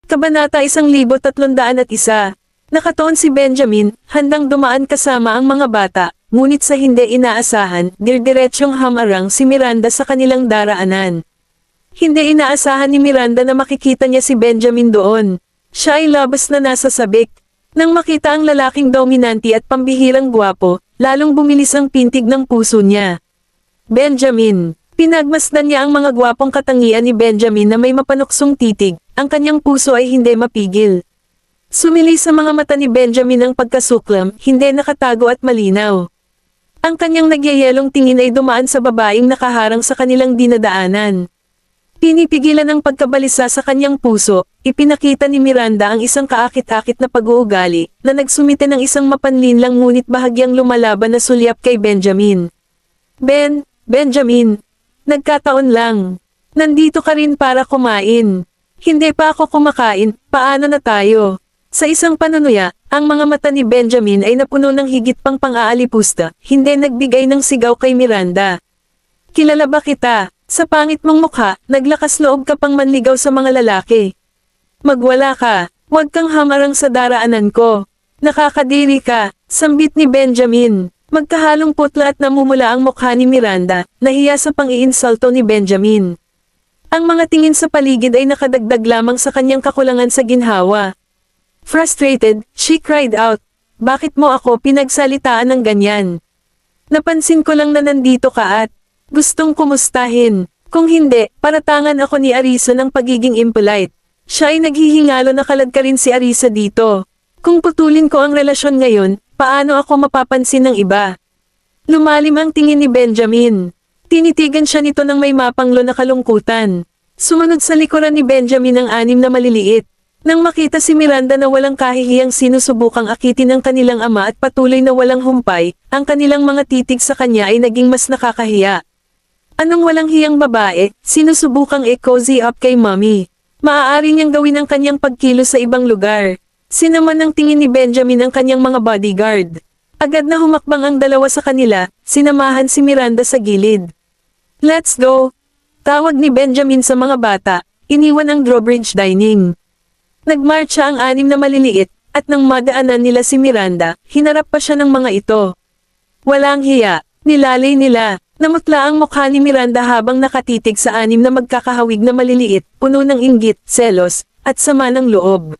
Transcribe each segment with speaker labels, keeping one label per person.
Speaker 1: Kabanata 1301. Nakatuon si Benjamin, handang dumaan kasama ang mga bata, ngunit sa hindi inaasahan, dirdiretsyong hamarang si Miranda sa kanilang daraanan. Hindi inaasahan ni Miranda na makikita niya si Benjamin doon. Siya ay labas na nasa sabik. Nang makita ang lalaking dominante at pambihirang gwapo, lalong bumilis ang pintig ng puso niya. Benjamin. Pinagmasdan niya ang mga gwapong katangian ni Benjamin na may mapanuksong titig, ang kanyang puso ay hindi mapigil. Sumili sa mga mata ni Benjamin ang pagkasuklam, hindi nakatago at malinaw. Ang kanyang nagyayelong tingin ay dumaan sa babaeng nakaharang sa kanilang dinadaanan. Pinipigilan ang pagkabalisa sa kanyang puso, ipinakita ni Miranda ang isang kaakit-akit na pag-uugali, na nagsumite ng isang mapanlinlang ngunit bahagyang lumalaban na sulyap kay Benjamin. Benjamin. Nagkataon lang. Nandito ka rin para kumain. Hindi pa ako kumakain, paano na tayo? Sa isang panunuya, ang mga mata ni Benjamin ay napuno ng higit pang pang-aalipusta, hindi nagbigay ng sigaw kay Miranda. Kilala ba kita? Sa pangit mong mukha, naglakas loob ka pang manligaw sa mga lalaki. Magwala ka, huwag kang hamarang sa daraanan ko. Nakakadiri ka, sambit ni Benjamin. Magkahalong putla at namumula ang mukha ni Miranda, nahiya sa pang-iinsulto ni Benjamin. Ang mga tingin sa paligid ay nakadagdag lamang sa kanyang kakulangan sa ginhawa. Frustrated, she cried out, "Bakit mo ako pinagsalitaan ng ganyan? Napansin ko lang na nandito ka at gustong kumustahin. Kung hindi, paratangan ako ni Arisa ng pagiging impolite." Siya ay naghihingalo na kalad ka rin si Arisa dito. Kung putulin ko ang relasyon ngayon, paano ako mapapansin ng iba? Lumalim ang tingin ni Benjamin. Tinitigan siya nito ng may mapanglo na kalungkutan. Sumunod sa likuran ni Benjamin ang 6 na maliliit. Nang makita si Miranda na walang kahihiyang sinusubukang akitin ng kanilang ama at patuloy na walang humpay, ang kanilang mga titig sa kanya ay naging mas nakakahiya. Anong walang hiyang babae, sinusubukang i-cozy up kay mommy. Maaari niyang gawin ang kanyang pagkilos sa ibang lugar. Sinaman ng tingin ni Benjamin ang kanyang mga bodyguard. Agad na humakbang ang dalawa sa kanila, sinamahan si Miranda sa gilid. "Let's go!" Tawag ni Benjamin sa mga bata, iniwan ang drawbridge dining. Nagmarcha ang 6 na maliliit, at nang madaanan nila si Miranda, hinarap pa siya ng mga ito. Walang hiya, nilalay nila. Namutla ang mukha ni Miranda habang nakatitig sa 6 na magkakahawig na maliliit, puno ng inggit, selos, at sama ng loob.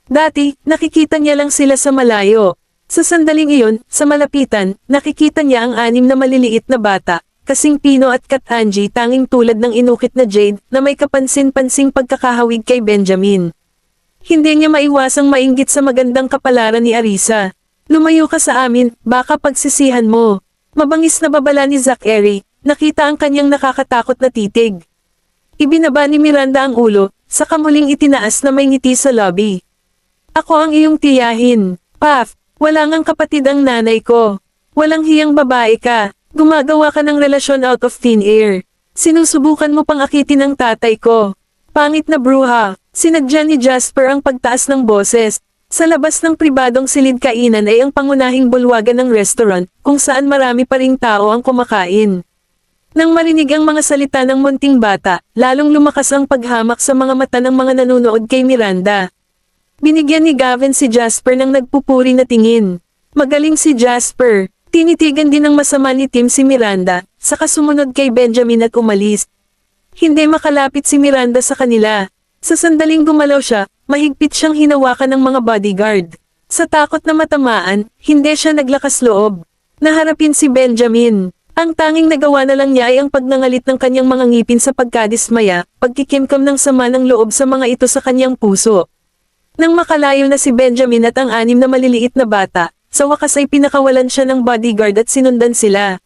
Speaker 1: Dati, nakikita niya lang sila sa malayo. Sa sandaling iyon, sa malapitan, nakikita niya ang 6 na maliliit na bata, kasing Pino at Katanji tanging tulad ng inukit na jade, na may kapansin-pansing pagkakahawig kay Benjamin. Hindi niya maiwasang mainggit sa magandang kapalaran ni Arisa. "Lumayo ka sa amin, baka pagsisihan mo." Mabangis na babala ni Zachary, nakita ang kanyang nakakatakot na titig. Ibinaba ni Miranda ang ulo, saka muling itinaas na may ngiti sa lobby. "Ako ang iyong tiyahin, Puff, wala ngang kapatid ang nanay ko. Walang hiyang babae ka, gumagawa ka ng relasyon out of thin air. Sinusubukan mo pang akitin ang tatay ko. Pangit na bruha." Sinadya ni Jasper ang pagtaas ng boses. Sa labas ng pribadong silid kainan ay ang pangunahing bulwagan ng restaurant, kung saan marami pa ring tao ang kumakain. Nang marinig ang mga salita ng munting bata, lalong lumakas ang paghamak sa mga mata ng mga nanonood kay Miranda. Binigyan ni Gavin si Jasper ng nagpupuri na tingin. Magaling si Jasper. Tinitigan din ng masama ni Tim si Miranda, saka sumunod kay Benjamin at umalis. Hindi makalapit si Miranda sa kanila. Sa sandaling gumalaw siya, mahigpit siyang hinawakan ng mga bodyguard. Sa takot na matamaan, hindi siya naglakas loob. Naharapin si Benjamin. Ang tanging nagawa na lang niya ay ang pagnangalit ng kanyang mga ngipin sa pagkadismaya, pagkikimkam ng sama ng loob sa mga ito sa kanyang puso. Nang makalayo na si Benjamin at ang 6 na maliliit na bata, sa wakas ay pinakawalan siya ng bodyguard at sinundan sila.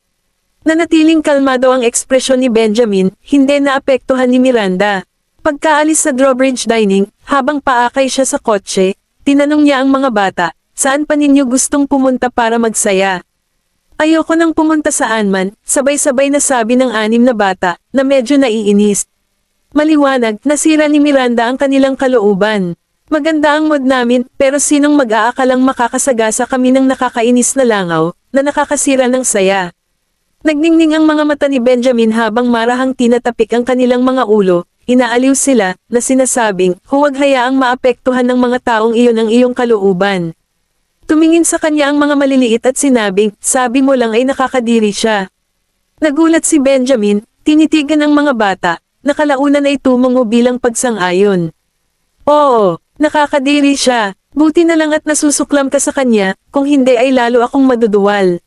Speaker 1: Nanatiling kalmado ang ekspresyon ni Benjamin, hindi naapektuhan ni Miranda. Pagkaalis sa drawbridge dining, habang paakay siya sa kotse, tinanong niya ang mga bata, "Saan pa ninyo gustong pumunta para magsaya?" "Ayoko nang pumunta saan man," sabay-sabay na sabi ng 6 na bata, na medyo naiinis. Maliwanag, nasira ni Miranda ang kanilang kalooban. "Maganda ang mood namin, pero sinong mag-aakalang makakasagasa kami ng nakakainis na langaw, na nakakasira ng saya?" Nagningning ang mga mata ni Benjamin habang marahang tinatapik ang kanilang mga ulo, inaaliw sila, na sinasabing, huwag hayaang maapektuhan ng mga taong iyon ang iyong kalooban. Tumingin sa kanya ang mga maliliit at sinabing, sabi mo lang ay nakakadiri siya. Nagulat si Benjamin, tinitigan ang mga bata, nakalaunan ay tumungo bilang pagsang-ayon. Oo, nakakadiri siya, buti na lang at nasusuklam ka sa kanya, kung hindi ay lalo akong maduduwal.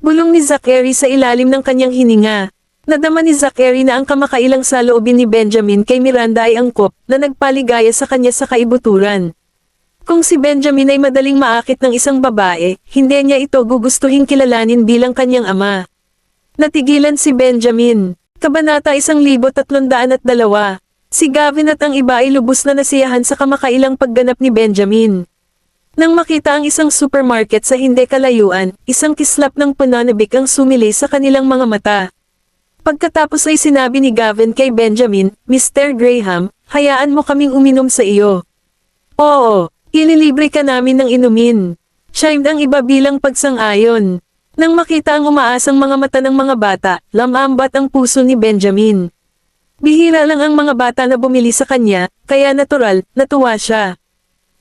Speaker 1: Bulong ni Zachary sa ilalim ng kanyang hininga. Nadama ni Zachary na ang kamakailang saloobin ni Benjamin kay Miranda ay angkop, na nagpaligaya sa kanya sa kaibuturan. Kung si Benjamin ay madaling maakit ng isang babae, hindi niya ito gugustuhin kilalanin bilang kanyang ama. Natigilan si Benjamin. Kabanata 1302. Si Gavin at ang iba ay lubos na nasiyahan sa kamakailang pagganap ni Benjamin. Nang makita ang isang supermarket sa hindi kalayuan, isang kislap ng pananabik ang sumili sa kanilang mga mata. Pagkatapos ay sinabi ni Gavin kay Benjamin, Mr. Graham, hayaan mo kaming uminom sa iyo. Oo. Ililibre ka namin ng inumin. Chimed ang iba bilang pagsang-ayon. Nang makita ang umaasang mga mata ng mga bata, lamambat ang puso ni Benjamin. Bihira lang ang mga bata na bumili sa kanya, kaya natural, natuwa siya.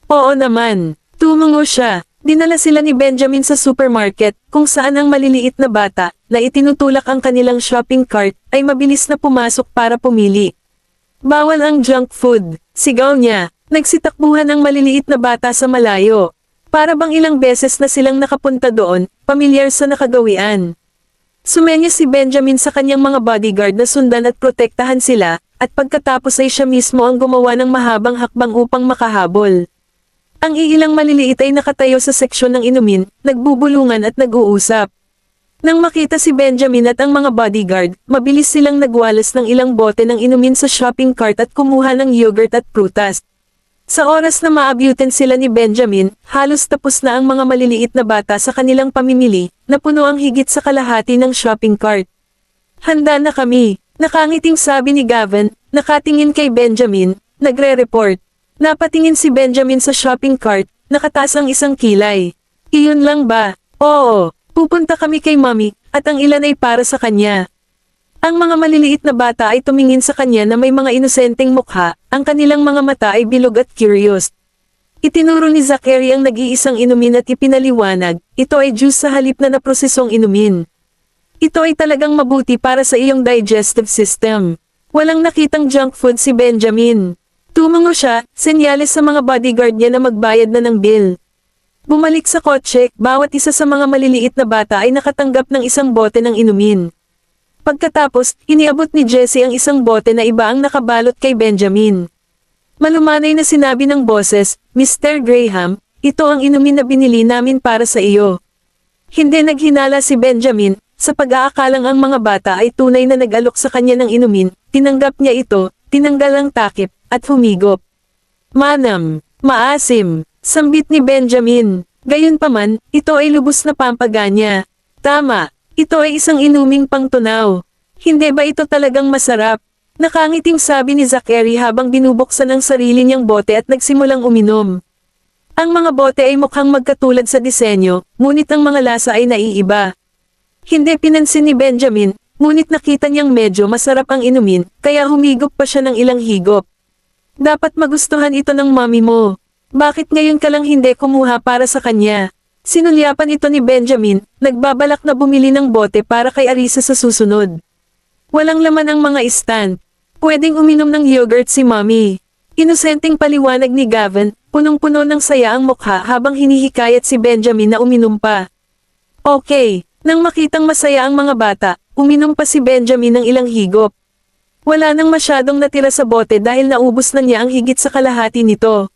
Speaker 1: Oo naman, tumungo siya. Dinala sila ni Benjamin sa supermarket, kung saan ang maliliit na bata, na itinutulak ang kanilang shopping cart, ay mabilis na pumasok para pumili. Bawal ang junk food, sigaw niya. Nagsitakbuhan ang maliliit na bata sa malayo. Para bang ilang beses na silang nakapunta doon, pamilyar sa nakagawian. Sumenya si Benjamin sa kanyang mga bodyguard na sundan at protektahan sila, at pagkatapos ay siya mismo ang gumawa ng mahabang hakbang upang makahabol. Ang iilang maliliit ay nakatayo sa seksyon ng inumin, nagbubulungan at nag-uusap. Nang makita si Benjamin at ang mga bodyguard, mabilis silang nagwalas ng ilang bote ng inumin sa shopping cart at kumuha ng yogurt at prutas. Sa oras na maabutan sila ni Benjamin, halos tapos na ang mga maliliit na bata sa kanilang pamimili, na puno ang higit sa kalahati ng shopping cart. Handa na kami, nakangiting sabi ni Gavin, nakatingin kay Benjamin, nagre-report. Napatingin si Benjamin sa shopping cart, nakataas ang isang kilay. Iyon lang ba? Oo, pupunta kami kay Mommy, at ang ilan ay para sa kanya. Ang mga maliliit na bata ay tumingin sa kanya na may mga inosenteng mukha, ang kanilang mga mata ay bilog at curious. Itinuro ni Zachary ang nag-iisang inumin at ipinaliwanag, ito ay juice sa halip na naprosesong inumin. Ito ay talagang mabuti para sa iyong digestive system. Walang nakitang junk food si Benjamin. Tumango siya, senyales sa mga bodyguard niya na magbayad na ng bill. Bumalik sa kotse, bawat isa sa mga maliliit na bata ay nakatanggap ng isang bote ng inumin. Pagkatapos, iniabot ni Jessie ang isang bote na iba ang nakabalot kay Benjamin. Malumanay na sinabi ng boses, Mr. Graham, ito ang inumin na binili namin para sa iyo. Hindi naghinala si Benjamin, sa pag-aakalang ang mga bata ay tunay na nag-alok sa kanya ng inumin, tinanggap niya ito, tinanggal ang takip, at humigop. Manam, maasim, sambit ni Benjamin. Gayunpaman, ito ay lubos na pampaganya. Tama. Ito ay isang inuming pangtunaw. Hindi ba ito talagang masarap? Nakangiting sabi ni Zachary habang binubuksan ang sarili niyang bote at nagsimulang uminom. Ang mga bote ay mukhang magkatulad sa disenyo, ngunit ang mga lasa ay naiiba. Hindi pinansin ni Benjamin, ngunit nakita niyang medyo masarap ang inumin, kaya humigop pa siya ng ilang higop. Dapat magustuhan ito ng mommy mo. Bakit ngayon ka lang hindi kumuha para sa kanya? Sinulyapan ito ni Benjamin, nagbabalak na bumili ng bote para kay Arisa sa susunod. Walang laman ang mga stand. Pwedeng uminom ng yogurt si Mommy. Inosenteng paliwanag ni Gavin, punong-puno ng saya ang mukha habang hinihikayat si Benjamin na uminom pa. Okay, nang makitang masaya ang mga bata, uminom pa si Benjamin ng ilang higop. Wala nang masyadong natira sa bote dahil naubos na niya ang higit sa kalahati nito.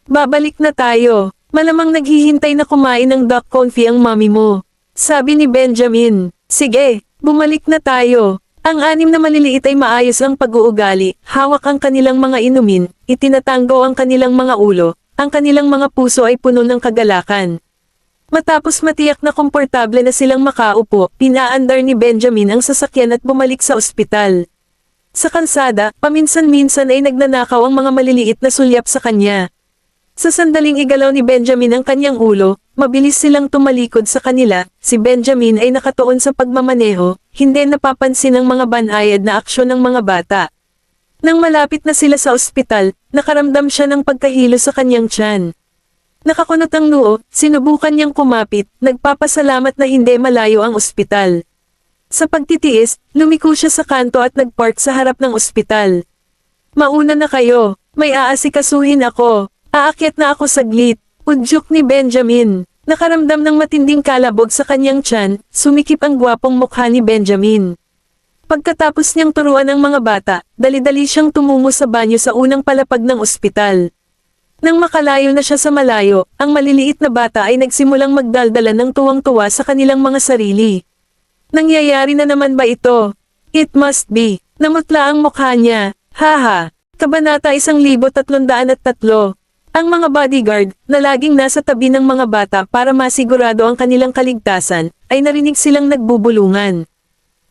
Speaker 1: Babalik na tayo. Malamang naghihintay na kumain ng duck confit ang mami mo. Sabi ni Benjamin. Sige, bumalik na tayo. Ang anim na maliliit ay maayos ang pag-uugali, hawak ang kanilang mga inumin, itinatango ang kanilang mga ulo, ang kanilang mga puso ay puno ng kagalakan. Matapos matiyak na komportable na silang makaupo, pinaandar ni Benjamin ang sasakyan at bumalik sa ospital. Sa kalsada, paminsan-minsan ay nagnanakaw ang mga maliliit na sulyap sa kanya. Sa sandaling igalaw ni Benjamin ang kanyang ulo, mabilis silang tumalikod sa kanila, si Benjamin ay nakatuon sa pagmamaneho, hindi napapansin ang mga banayad na aksyon ng mga bata. Nang malapit na sila sa ospital, nakaramdam siya ng pagkahilo sa kanyang tiyan. Nakakunot ang noo, sinubukan niyang kumapit, nagpapasalamat na hindi malayo ang ospital. Sa pagtitiis, lumiko siya sa kanto at nagpark sa harap ng ospital. Mauna na kayo, may aasikasuhin ako. Aakyat na ako saglit, udyok ni Benjamin. Nakaramdam ng matinding kalabog sa kanyang tiyan, sumikip ang gwapong mukha ni Benjamin. Pagkatapos niyang turuan ang mga bata, dali-dali siyang tumungo sa banyo sa unang palapag ng ospital. Nang makalayo na siya sa malayo, ang maliliit na bata ay nagsimulang magdaldalan ng tuwang-tuwa sa kanilang mga sarili. Nangyayari na naman ba ito? It must be. Namutla ang mukha niya. Haha. Kabanata 1303. Ang mga bodyguard, na laging nasa tabi ng mga bata para masigurado ang kanilang kaligtasan, ay narinig silang nagbubulungan.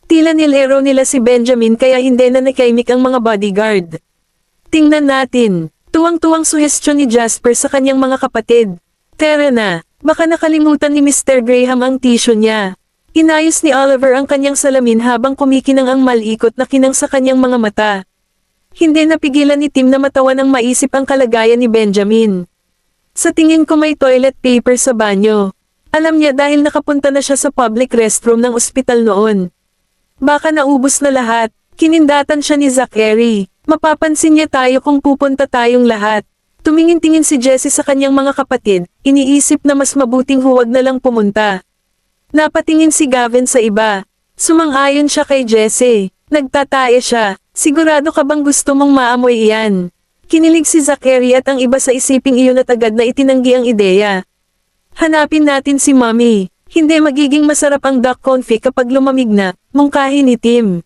Speaker 1: Tila nilero nila si Benjamin kaya hindi na nakaimik ang mga bodyguard. Tingnan natin. Tuwang-tuwang suhestyon ni Jasper sa kanyang mga kapatid. Tara na, baka nakalimutan ni Mr. Graham ang tissue niya. Inayos ni Oliver ang kanyang salamin habang kumikinang ang malikot na kinang sa kanyang mga mata. Hindi napigilan ni Tim na matawa nang maisip ang kalagayan ni Benjamin. Sa tingin ko may toilet paper sa banyo. Alam niya dahil nakapunta na siya sa public restroom ng ospital noon. Baka naubos na lahat. Kinindatan siya ni Zachary. Mapapansin niya tayo kung pupunta tayong lahat. Tumingin-tingin si Jessie sa kanyang mga kapatid, iniisip na mas mabuting huwag na lang pumunta. Napatingin si Gavin sa iba. Sumang-ayon siya kay Jessie. Nagtatae siya. Sigurado ka bang gusto mong maamoy iyan? Kinilig si Zachary at ang iba sa isiping iyon at agad na itinanggi ang ideya. Hanapin natin si Mommy. Hindi magiging masarap ang duck confit kapag lumamig na, mungkahi ni Tim.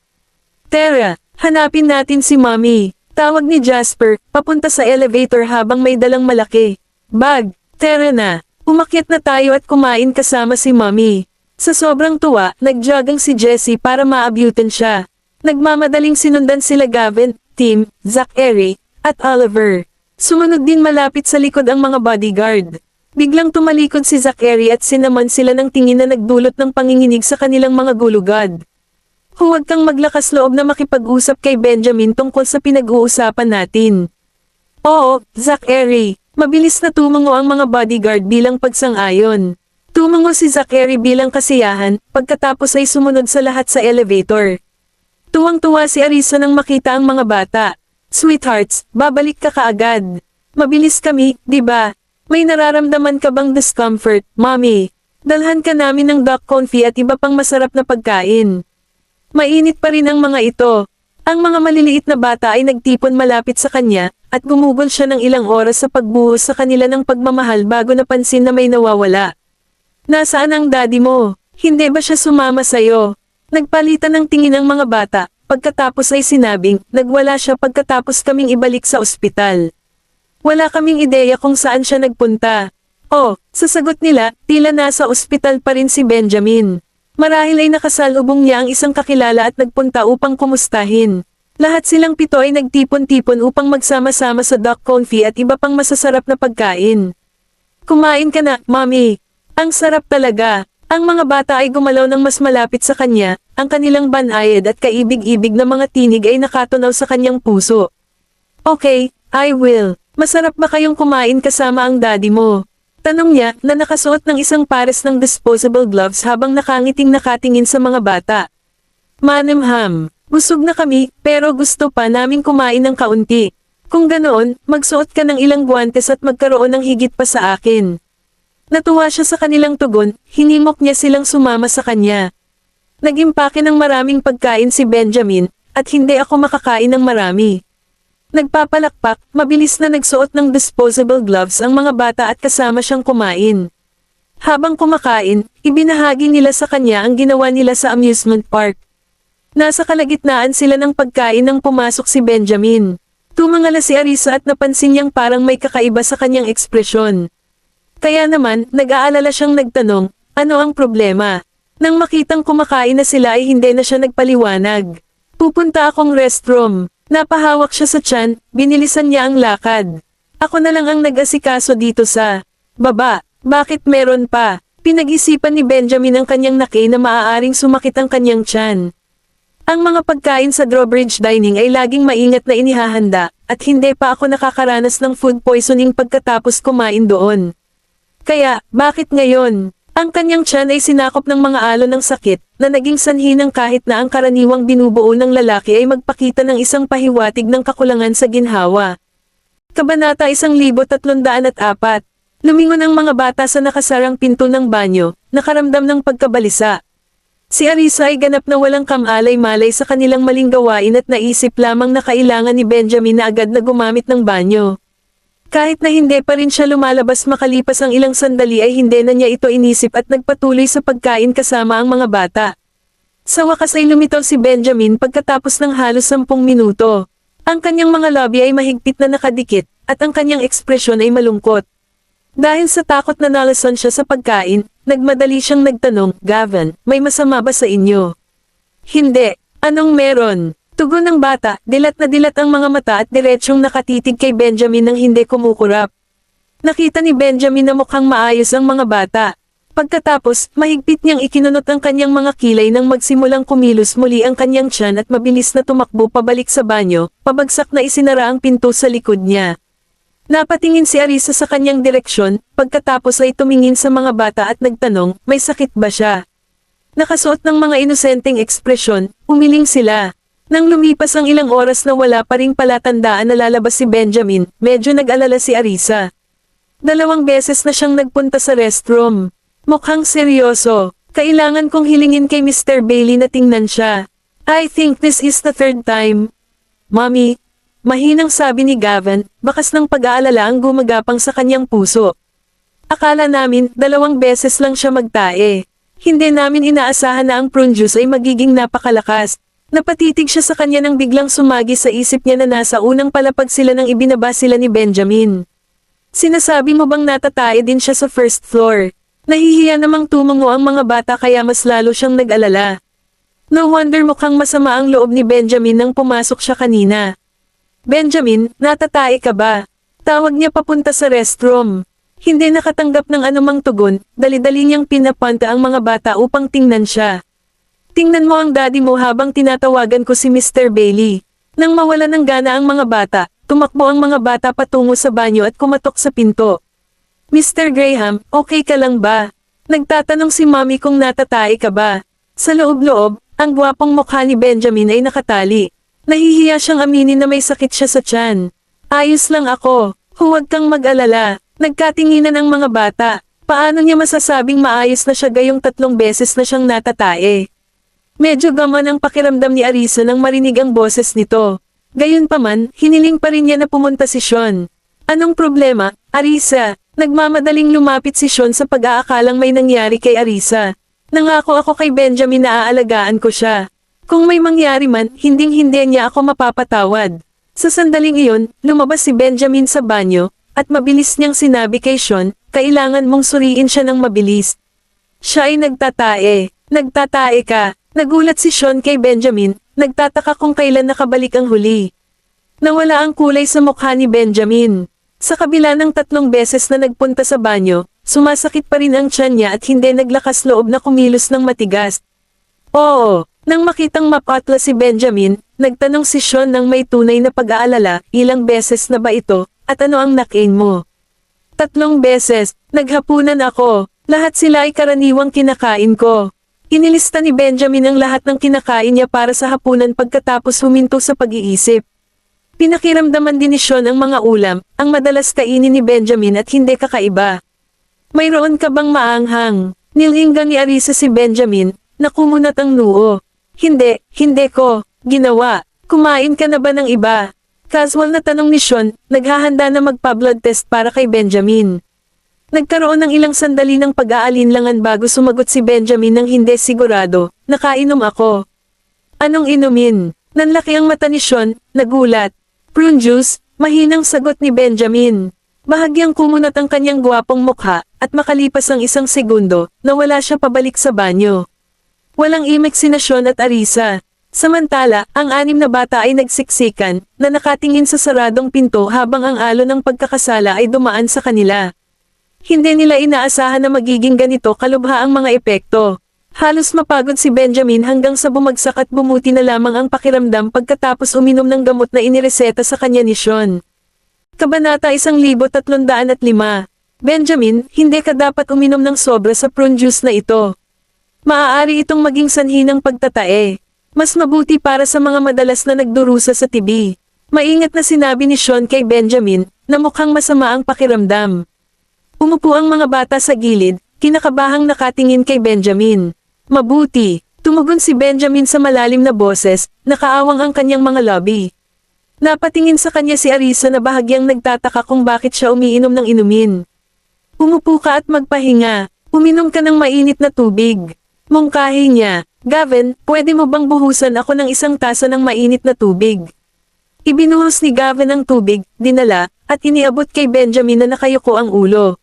Speaker 1: Tara, hanapin natin si Mommy. Tawag ni Jasper, papunta sa elevator habang may dalang malaki. Bag, tara na. Umakyat na tayo at kumain kasama si Mommy. Sa sobrang tuwa, nagjogging si Jessie para maabutan siya. Nagmamadaling sinundan sila Gavin, Tim, Zachary, at Oliver. Sumunod din malapit sa likod ang mga bodyguard. Biglang tumalikod si Zachary at sinaman sila ng tingin na nagdulot ng panginginig sa kanilang mga gulugad. Huwag kang maglakas loob na makipag-usap kay Benjamin tungkol sa pinag-uusapan natin. Oo, Zachary. Mabilis na tumango ang mga bodyguard bilang pagsang-ayon. Tumango si Zachary bilang kasiyahan, pagkatapos ay sumunod sa lahat sa elevator. Tuwang-tuwa si Arisa nang makita ang mga bata. Sweethearts, babalik ka kaagad. Mabilis kami, di ba? May nararamdaman ka bang discomfort, Mommy? Dalhan ka namin ng duck confit at iba pang masarap na pagkain. Mainit pa rin ang mga ito. Ang mga maliliit na bata ay nagtipon malapit sa kanya, at gumugol siya ng ilang oras sa pagbuhos sa kanila ng pagmamahal bago napansin na may nawawala. Nasaan ang daddy mo? Hindi ba siya sumama sa'yo? Nagpalitan ng tingin ang mga bata, pagkatapos ay sinabing, nagwala siya pagkatapos kaming ibalik sa ospital. Wala kaming ideya kung saan siya nagpunta. Oh, sa sagot nila, tila nasa ospital pa rin si Benjamin. Marahil ay nakasalubong niya ang isang kakilala at nagpunta upang kumustahin. Lahat silang 7 ay nagtipon-tipon upang magsama-sama sa duck confit at iba pang masasarap na pagkain. Kumain ka na, Mommy. Ang sarap talaga. Ang mga bata ay gumalaw ng mas malapit sa kanya, ang kanilang banayad at kaibig-ibig na mga tinig ay nakatunaw sa kanyang puso. Okay, I will. Masarap ba kayong kumain kasama ang daddy mo? Tanong niya na nakasuot ng isang pares ng disposable gloves habang nakangiting nakatingin sa mga bata. Manemham, busog na kami pero gusto pa naming kumain ng kaunti. Kung ganoon, magsuot ka ng ilang guwantes at magkaroon ng higit pa sa akin. Natuwa siya sa kanilang tugon, hinimok niya silang sumama sa kanya. Nag-impake ng maraming pagkain si Benjamin, at hindi ako makakain ng marami. Nagpapalakpak, mabilis na nagsuot ng disposable gloves ang mga bata at kasama siyang kumain. Habang kumakain, ibinahagi nila sa kanya ang ginawa nila sa amusement park. Nasa kalagitnaan sila ng pagkain nang pumasok si Benjamin. Tumangala si Arisa at napansin niyang parang may kakaiba sa kanyang ekspresyon. Kaya naman, nag-aalala siyang nagtanong, ano ang problema? Nang makitang kumakain na sila ay hindi na siya nagpaliwanag. Pupunta akong restroom. Napahawak siya sa tiyan, binilisan niya ang lakad. Ako na lang ang nag-asikaso dito sa baba. Bakit meron pa? Pinag-isipan ni Benjamin ang kanyang naki na maaaring sumakit ang kanyang tiyan. Ang mga pagkain sa Drawbridge Dining ay laging maingat na inihahanda, at hindi pa ako nakakaranas ng food poisoning pagkatapos kumain doon. Kaya, bakit ngayon? Ang kanyang tiyan ay sinakop ng mga alon ng sakit, na naging sanhi ng kahit na ang karaniwang binubuo ng lalaki ay magpakita ng isang pahiwatig ng kakulangan sa ginhawa. Kabanata 1304. Lumingon ang mga bata sa nakasarang pinto ng banyo, nakaramdam ng pagkabalisa. Si Arisa ay ganap na walang kamalay-malay sa kanilang maling gawain at naisip lamang na kailangan ni Benjamin na agad na gumamit ng banyo. Kahit na hindi pa rin siya lumalabas makalipas ang ilang sandali ay hindi na niya ito inisip at nagpatuloy sa pagkain kasama ang mga bata. Sa wakas ay lumitaw si Benjamin pagkatapos ng halos 10 minuto. Ang kanyang mga labi ay mahigpit na nakadikit, at ang kanyang ekspresyon ay malungkot. Dahil sa takot na nalason siya sa pagkain, nagmadali siyang nagtanong, "Gavin, may masama ba sa inyo?" "Hindi, anong meron?" Tugon ng bata, dilat na dilat ang mga mata at diretsyong nakatitig kay Benjamin nang hindi kumukurap. Nakita ni Benjamin na mukhang maayos ang mga bata. Pagkatapos, mahigpit niyang ikinunot ang kanyang mga kilay nang magsimulang kumilos muli ang kanyang tiyan at mabilis na tumakbo pabalik sa banyo, pabagsak na isinara ang pinto sa likod niya. Napatingin si Arisa sa kanyang direksyon, pagkatapos ay tumingin sa mga bata at nagtanong, may sakit ba siya? Nakasuot ng mga inosenteng ekspresyon, umiling sila. Nang lumipas ang ilang oras na wala pa ring palatandaan na lalabas si Benjamin, medyo nag-alala si Arisa. 2 beses na siyang nagpunta sa restroom. Mukhang seryoso. Kailangan kong hilingin kay Mr. Bailey na tingnan siya. I think this is the 3rd time. Mommy, mahinang sabi ni Gavin, bakas ng pag-aalala ang gumagapang sa kanyang puso. Akala namin, 2 beses lang siya magtae. Hindi namin inaasahan na ang prune juice ay magiging napakalakas. Napatitig siya sa kanya nang biglang sumagi sa isip niya na nasa unang palapag sila nang ibinaba sila ni Benjamin. Sinasabi mo bang natatae din siya sa 1st floor? Nahihiya namang tumungo ang mga bata kaya mas lalo siyang nag-alala. No wonder mukhang masama ang loob ni Benjamin nang pumasok siya kanina. "Benjamin, natatae ka ba?" Tawag niya papunta sa restroom. Hindi nakatanggap ng anumang tugon, dali-dali niyang pinapunta ang mga bata upang tingnan siya. "Tingnan mo ang daddy mo habang tinatawagan ko si Mr. Bailey." Nang mawala ng gana ang mga bata, tumakbo ang mga bata patungo sa banyo at kumatok sa pinto. "Mr. Graham, okay ka lang ba?" Nagtatanong si Mommy kung natatae ka ba. Sa loob-loob, ang gwapong mukha ni Benjamin ay nakatali. Nahihiya siyang aminin na may sakit siya sa tiyan. "Ayos lang ako, huwag kang mag-alala." Nagkatinginan ang mga bata. Paano niya masasabing maayos na siya gayong 3 beses na siyang natatae? Medyo gamon ang pakiramdam ni Arisa nang marinig ang boses nito. Gayunpaman, hiniling pa rin niya na pumunta si Sean. "Anong problema, Arisa?" Nagmamadaling lumapit si Sean sa pag-aakalang may nangyari kay Arisa. "Nangako ako kay Benjamin na aalagaan ko siya. Kung may mangyari man, hinding-hindi niya ako mapapatawad." Sa sandaling iyon, lumabas si Benjamin sa banyo, at mabilis niyang sinabi kay Sean, "Kailangan mong suriin siya ng mabilis." Siya ay nagtatae. "Nagtatae ka?" Nagulat si Sean kay Benjamin, nagtataka kung kailan nakabalik ang huli. Nawala ang kulay sa mukha ni Benjamin. Sa kabila ng 3 beses na nagpunta sa banyo, sumasakit pa rin ang tiyan niya at hindi naglakas loob na kumilos ng matigas. "Oo." Nang makitang mapatla si Benjamin, nagtanong si Sean ng may tunay na pag-aalala, "Ilang beses na ba ito, at ano ang nakain mo?" 3 beses, naghapunan ako. Lahat sila ay karaniwang kinakain ko." Inilista ni Benjamin ang lahat ng kinakain niya para sa hapunan pagkatapos huminto sa pag-iisip. Pinakiramdaman din ni Sean ang mga ulam, ang madalas kainin ni Benjamin at hindi kakaiba. "Mayroon ka bang maanghang?" Nilinggan ni Arisa si Benjamin, na kumunat ang noo. Hindi ko ginawa." "Kumain ka na ba ng iba?" Casual na tanong ni Sean, naghahanda na magpa-blood test para kay Benjamin. Nagkaroon ng ilang sandali ng pag-aalinlangan bago sumagot si Benjamin nang hindi sigurado, "Nakainom ako." "Anong inumin?" Nanlaki ang mata ni Sean, nagulat. "Prune juice," mahinang sagot ni Benjamin. Bahagyang kumunat ang kanyang gwapong mukha, at makalipas ang 1 segundo, nawala siya pabalik sa banyo. Walang imik sina Sean at Arisa. Samantala, ang 6 na bata ay nagsiksikan, na nakatingin sa saradong pinto habang ang alon ng pagkakasala ay dumaan sa kanila. Hindi nila inaasahan na magiging ganito kalubha ang mga epekto. Halos mapagod si Benjamin hanggang sa bumagsak at bumuti na lamang ang pakiramdam pagkatapos uminom ng gamot na inireseta sa kanya ni Sean. Kabanata 1305. Benjamin, hindi ka dapat uminom ng sobra sa prune juice na ito. Maaari itong maging sanhi ng pagtatae. Mas mabuti para sa mga madalas na nagdurusa sa TB. Maingat na sinabi ni Sean kay Benjamin, na mukhang masama ang pakiramdam. Umupo ang mga bata sa gilid, kinakabahang nakatingin kay Benjamin. Mabuti, tumugon si Benjamin sa malalim na boses, nakaawang ang kanyang mga labi. Napatingin sa kanya si Arisa na bahagyang nagtataka kung bakit siya umiinom ng inumin. Umupo ka at magpahinga, uminom ka ng mainit na tubig. Mungkahi niya, Gavin, pwede mo bang buhusan ako ng isang tasa ng mainit na tubig? Ibinuhos ni Gavin ang tubig, dinala, at iniabot kay Benjamin na nakayuko ang ulo.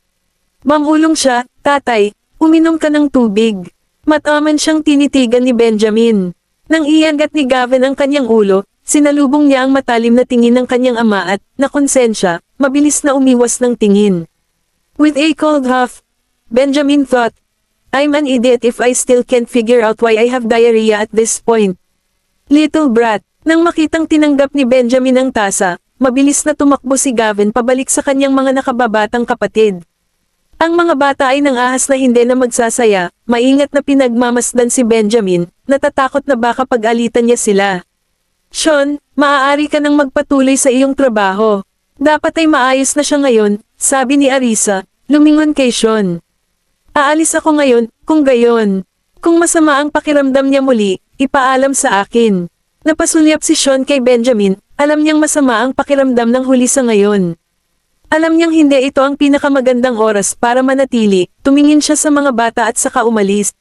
Speaker 1: Mamulong siya, tatay, uminom ka ng tubig. Mataman siyang tinitigan ni Benjamin. Nang iagat ni Gavin ang kanyang ulo, sinalubong niya ang matalim na tingin ng kanyang ama at, na konsensya, mabilis na umiwas ng tingin. With a cold huff, Benjamin thought, I'm an idiot if I still can't figure out why I have diarrhea at this point. Little brat, nang makitang tinanggap ni Benjamin ang tasa, mabilis na tumakbo si Gavin pabalik sa kanyang mga nakababatang kapatid. Ang mga bata ay nangahas na hindi na magsasaya, maingat na pinagmamasdan si Benjamin, natatakot na baka pag-alitan niya sila. Sean, maaari ka nang magpatuloy sa iyong trabaho. Dapat ay maayos na siya ngayon, sabi ni Arisa, lumingon kay Sean. Aalis ako ngayon, kung gayon. Kung masama ang pakiramdam niya muli, ipaalam sa akin. Napasulyap si Sean kay Benjamin, alam niyang masama ang pakiramdam ng huli sa ngayon. Alam niyang hindi ito ang pinakamagandang oras para manatili, tumingin siya sa mga bata at saka umalis.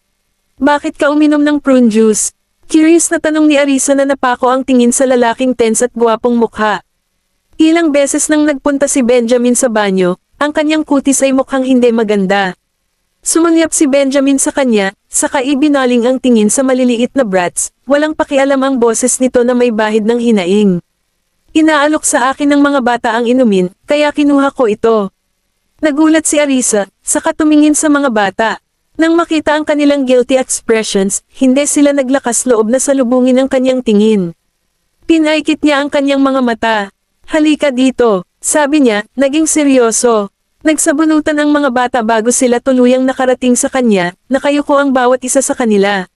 Speaker 1: Bakit ka uminom ng prune juice? Curious na tanong ni Arisa na napako ang tingin sa lalaking tense at guwapong mukha. Ilang beses nang nagpunta si Benjamin sa banyo, ang kanyang kutis ay mukhang hindi maganda. Sumulyap si Benjamin sa kanya, saka ibinaling ang tingin sa maliliit na brats, walang pakialam ang boses nito na may bahid ng hinaing. Inaalok sa akin ng mga bata ang inumin, kaya kinuha ko ito. Nagulat si Arisa, saka tumingin sa mga bata. Nang makita ang kanilang guilty expressions, hindi sila naglakas loob na salubungin ang kanyang tingin. Pinaikit niya ang kanyang mga mata. Halika dito, sabi niya, naging seryoso. Nagsabunutan ang mga bata bago sila tuluyang nakarating sa kanya, nakayuko ang bawat isa sa kanila.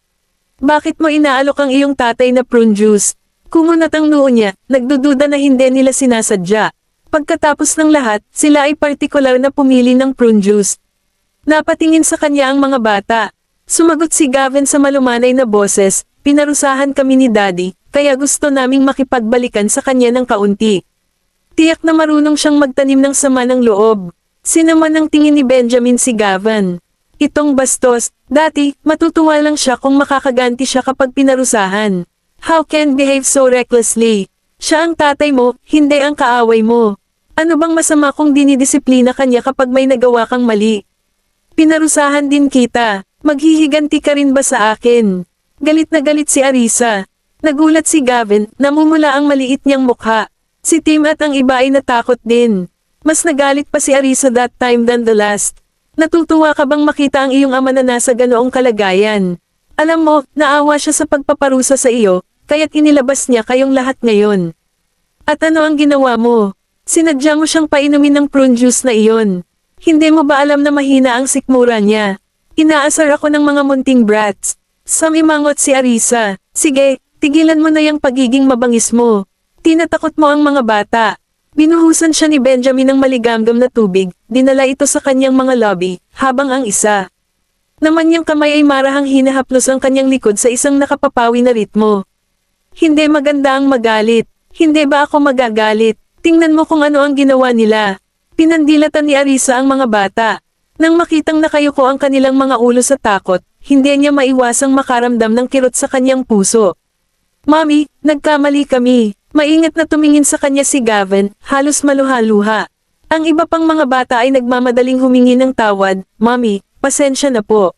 Speaker 1: Bakit mo inaalok ang iyong tatay na prune juice? Kumunat ang noo niya, nagdududa na hindi nila sinasadya. Pagkatapos ng lahat, sila ay partikular na pumili ng prune juice. Napatingin sa kanya ang mga bata. Sumagot si Gavin sa malumanay na boses, pinarusahan kami ni Daddy, kaya gusto naming makipagbalikan sa kanya ng kaunti. Tiyak na marunong siyang magtanim ng sama ng loob. Sinaman ng tingin ni Benjamin si Gavin. Itong bastos, dati, matutuwa lang siya kung makakaganti siya kapag pinarusahan. How can behave so recklessly? Siya ang tatay mo, hindi ang kaaway mo. Ano bang masama kung dinidisiplina kanya kapag may nagawa kang mali? Pinarusahan din kita. Maghihiganti ka rin ba sa akin? Galit na galit si Arisa. Nagulat si Gavin, namumula ang maliit niyang mukha. Si Tim at ang iba ay natakot din. Mas nagalit pa si Arisa that time than the last. Natutuwa ka bang makita ang iyong ama na nasa ganoong kalagayan? Alam mo, naawa siya sa pagpaparusa sa iyo, kaya't inilabas niya kayong lahat ngayon. At ano ang ginawa mo? Sinadya mo siyang painumin ng prune juice na iyon. Hindi mo ba alam na mahina ang sikmura niya? Inaasar ako ng mga munting brats. Samimangot si Arisa. Sige, tigilan mo na yung pagiging mabangis mo. Tinatakot mo ang mga bata. Binuhusan siya ni Benjamin ng maligamgam na tubig, dinala ito sa kanyang mga lobby, habang ang isa naman niyang kamay ay marahang hinahaplos ang kanyang likod sa isang nakapapawi na ritmo. Hindi maganda ang magalit. Hindi ba ako magagalit? Tingnan mo kung ano ang ginawa nila. Pinandilatan ni Arisa ang mga bata. Nang makitang nakayuko ang kanilang mga ulo sa takot, hindi niya maiwasang makaramdam ng kirot sa kanyang puso. Mami, nagkamali kami. Maingat na tumingin sa kanya si Gavin, halos maluha-luha. Ang iba pang mga bata ay nagmamadaling humingi ng tawad. Mami, pasensya na po.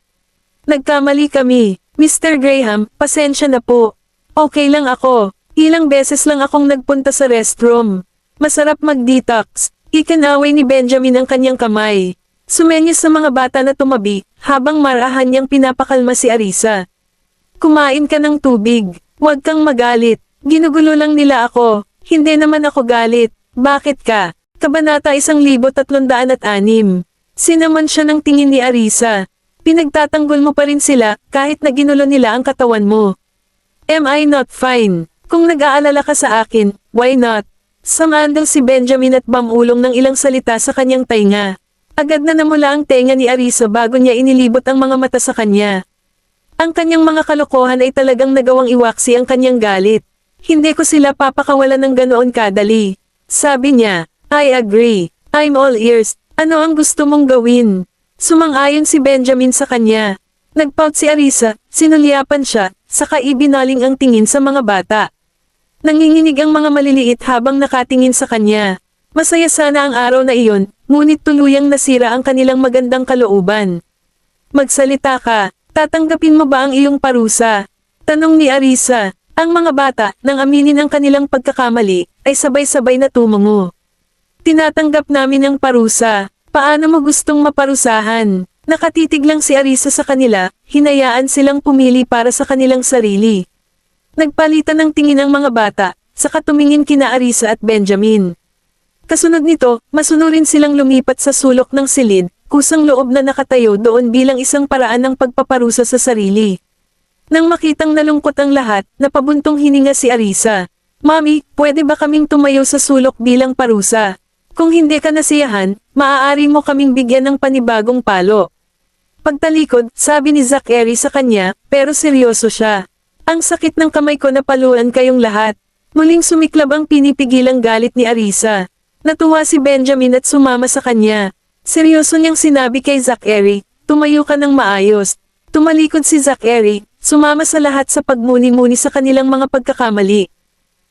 Speaker 1: Nagkamali kami. Mr. Graham, pasensya na po. Okay lang ako. Ilang beses lang akong nagpunta sa restroom. Masarap mag-detox. Ikinaway ni Benjamin ang kanyang kamay. Sumenyas sa mga bata na tumabi, habang marahan niyang pinapakalma si Arisa. Kumain ka ng tubig, huwag kang magalit, ginugulo lang nila ako, hindi naman ako galit, bakit ka? Kabanata 1306. Sinamon siya ng tingin ni Arisa. Pinagtatanggol mo pa rin sila, kahit na ginulo nila ang katawan mo. Am I not fine? Kung nag-aalala ka sa akin, why not? Sumandal si Benjamin at bamulong ng ilang salita sa kanyang tainga. Agad na namula ang tenga ni Arisa bago niya inilibot ang mga mata sa kanya. Ang kanyang mga kalokohan ay talagang nagawang iwaksi ang kanyang galit. Hindi ko sila papakawalan ng ganoon kadali. Sabi niya, I agree. I'm all ears. Ano ang gusto mong gawin? Sumang-ayon si Benjamin sa kanya. Nagpout si Arisa, sinulyapan siya, saka ibinaling ang tingin sa mga bata. Nanginginig ang mga maliliit habang nakatingin sa kanya. Masaya sana ang araw na iyon, ngunit tuluyang nasira ang kanilang magandang kalooban. Magsalita ka, tatanggapin mo ba ang iyong parusa? Tanong ni Arisa. Ang mga bata, nang aminin ang kanilang pagkakamali, ay sabay-sabay na tumungo. Tinatanggap namin ang parusa. Paano mo gustong maparusahan? Nakatitig lang si Arisa sa kanila, hinayaan silang pumili para sa kanilang sarili. Nagpalitan ng tingin ang mga bata, saka tumingin kina Arisa at Benjamin. Kasunod nito, masunurin silang lumipat sa sulok ng silid, kusang loob na nakatayo doon bilang isang paraan ng pagpaparusa sa sarili. Nang makitang nalungkot ang lahat, napabuntong hininga si Arisa. Mami, pwede ba kaming tumayo sa sulok bilang parusa? Kung hindi ka nasiyahan, maaari mo kaming bigyan ng panibagong palo. Pagtalikod, sabi ni Zachary sa kanya, pero seryoso siya. Ang sakit ng kamay ko na paluan kayong lahat. Muling sumiklab ang pinipigilang galit ni Arisa. Natuwa si Benjamin at sumama sa kanya. Seryoso niyang sinabi kay Zachary, tumayo ka ng maayos. Tumalikod si Zachary, sumama sa lahat sa pagmuni-muni sa kanilang mga pagkakamali.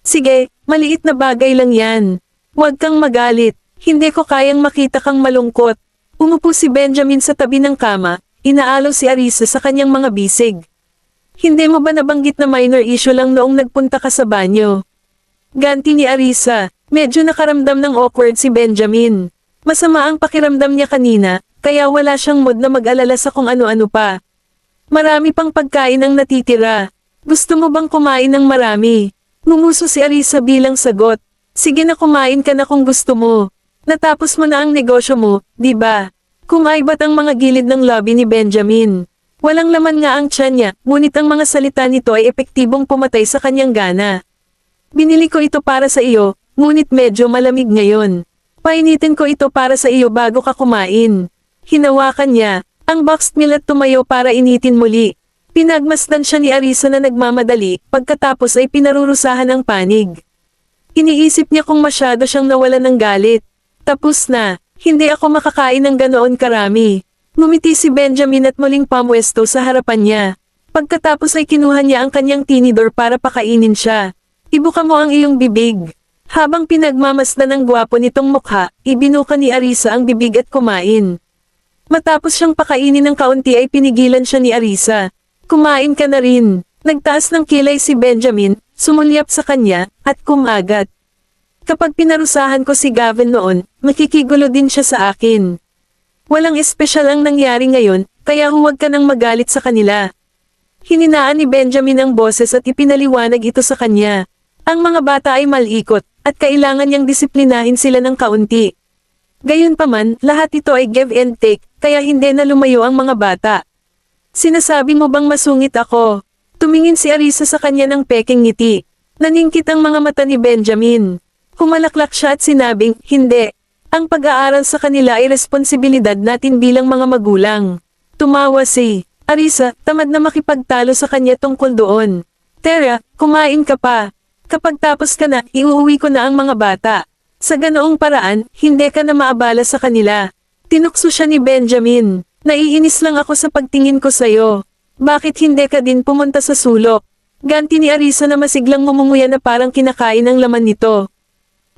Speaker 1: Sige, maliit na bagay lang yan. Huwag kang magalit, hindi ko kayang makita kang malungkot. Umupo si Benjamin sa tabi ng kama, inaalaw si Arisa sa kanyang mga bisig. Hindi mo ba nabanggit na minor issue lang noong nagpunta ka sa banyo? Ganti ni Arisa, medyo nakaramdam ng awkward si Benjamin. Masama ang pakiramdam niya kanina, kaya wala siyang mood na mag-alala sa kung ano-ano pa. Marami pang pagkain ang natitira. Gusto mo bang kumain ng marami? Ngumuso si Arisa bilang sagot. Sige na kumain ka na kung gusto mo. Natapos mo na ang negosyo mo, di ba? Kumaibat ang mga gilid ng lobby ni Benjamin. Walang laman nga ang tiyan niya, ngunit ang mga salita nito ay epektibong pumatay sa kanyang gana. Binili ko ito para sa iyo, ngunit medyo malamig ngayon. Painitin ko ito para sa iyo bago ka kumain. Hinawakan niya ang boxed meal at tumayo para initin muli. Pinagmasdan siya ni Arisa na nagmamadali, pagkatapos ay pinarurusahan ang panig. Iniisip niya kung masyado siyang nawalan ng galit. Tapos na, hindi ako makakain ng ganoon karami. Ngumiti si Benjamin at muling pamwesto sa harapan niya. Pagkatapos ay kinuha niya ang kanyang tinidor para pakainin siya. Ibuka mo ang iyong bibig. Habang pinagmamasdan ng gwapo nitong mukha, ibinuka ni Arisa ang bibig at kumain. Matapos siyang pakainin ng kaunti ay pinigilan siya ni Arisa. Kumain ka na rin. Nagtaas ng kilay si Benjamin, sumulyap sa kanya, at kumagat. Kapag pinarusahan ko si Gavin noon, makikigulo din siya sa akin. Walang espesyal ang nangyari ngayon, kaya huwag ka nang magalit sa kanila. Hininaan ni Benjamin ang boses at ipinaliwanag ito sa kanya. Ang mga bata ay malikot, at kailangan niyang disiplinahin sila ng kaunti. Gayunpaman, lahat ito ay give and take, kaya hindi na lumayo ang mga bata. Sinasabi mo bang masungit ako? Tumingin si Arisa sa kanya ng peking ngiti. Naningkit ang mga mata ni Benjamin. Humalaklak siya at sinabing, hindi. Ang pag-aaral sa kanila ay responsibilidad natin bilang mga magulang. Tumawa si Arisa, tamad na makipagtalo sa kanya tungkol doon. Tara, kumain ka pa. Kapag tapos ka na, iuuwi ko na ang mga bata. Sa ganoong paraan, hindi ka na maabala sa kanila. Tinukso siya ni Benjamin. Naiinis lang ako sa pagtingin ko sa'yo. Bakit hindi ka din pumunta sa sulok? Ganti ni Arisa na masiglang ngumunguya na parang kinakain ang laman nito.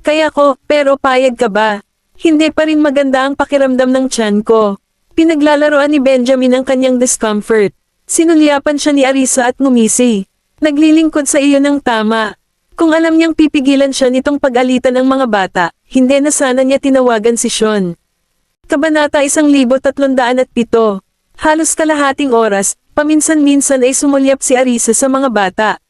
Speaker 1: Kaya ko, pero payag ka ba? Hindi pa rin maganda ang pakiramdam ng tiyan ko. Pinaglalaroan ni Benjamin ang kanyang discomfort. Sinulyapan siya ni Arisa at ngumisi. Naglilingkod sa iyo ng tama. Kung alam niyang pipigilan siya nitong pag-alitan ng mga bata, hindi na sana niya tinawagan si Sean. Kabanata 1307. Halos kalahating oras, paminsan-minsan ay sumulyap si Arisa sa mga bata.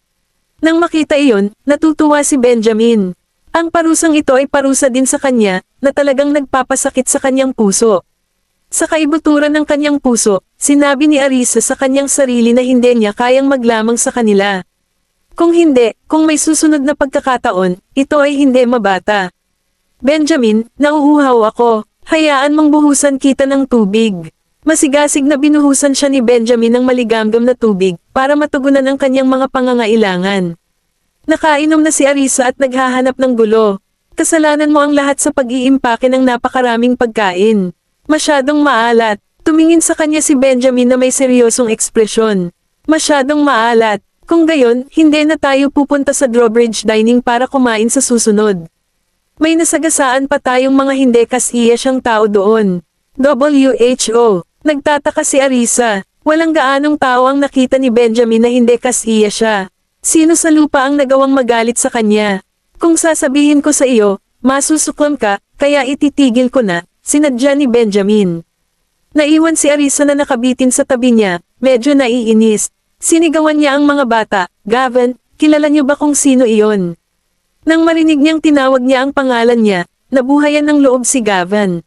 Speaker 1: Nang makita iyon, natutuwa si Benjamin. Ang parusang ito ay parusa din sa kanya, na talagang nagpapasakit sa kanyang puso. Sa kaibuturan ng kanyang puso, sinabi ni Arisa sa kanyang sarili na hindi niya kayang maglamang sa kanila. Kung hindi, kung may susunod na pagkakataon, ito ay hindi mabata. Benjamin, nauuhaw ako, hayaan mong buhusan kita ng tubig. Masigasig na binuhusan siya ni Benjamin ng maligamgam na tubig, para matugunan ang kanyang mga pangangailangan. Nakainom na si Arisa at naghahanap ng gulo. Kasalanan mo ang lahat sa pag-iimpake ng napakaraming pagkain. Masyadong maalat. Tumingin sa kanya si Benjamin na may seryosong ekspresyon. Masyadong maalat. Kung gayon, hindi na tayo pupunta sa drawbridge dining para kumain sa susunod. May nasagasaan pa tayong mga hindi kasiya siyang tao doon. WHO. Nagtataka si Arisa. Walang gaanong tao ang nakita ni Benjamin na hindi kasiya siya. Sino sa lupa ang nagawang magalit sa kanya? Kung sasabihin ko sa iyo, masusuklam ka, kaya ititigil ko na. Sinadya ni Benjamin. Naiwan si Arisa na nakabitin sa tabi niya, medyo naiinis. Sinigawan niya ang mga bata, Gavin, kilala niyo ba kung sino iyon? Nang marinig niyang tinawag niya ang pangalan niya, nabuhayan ng loob si Gavin.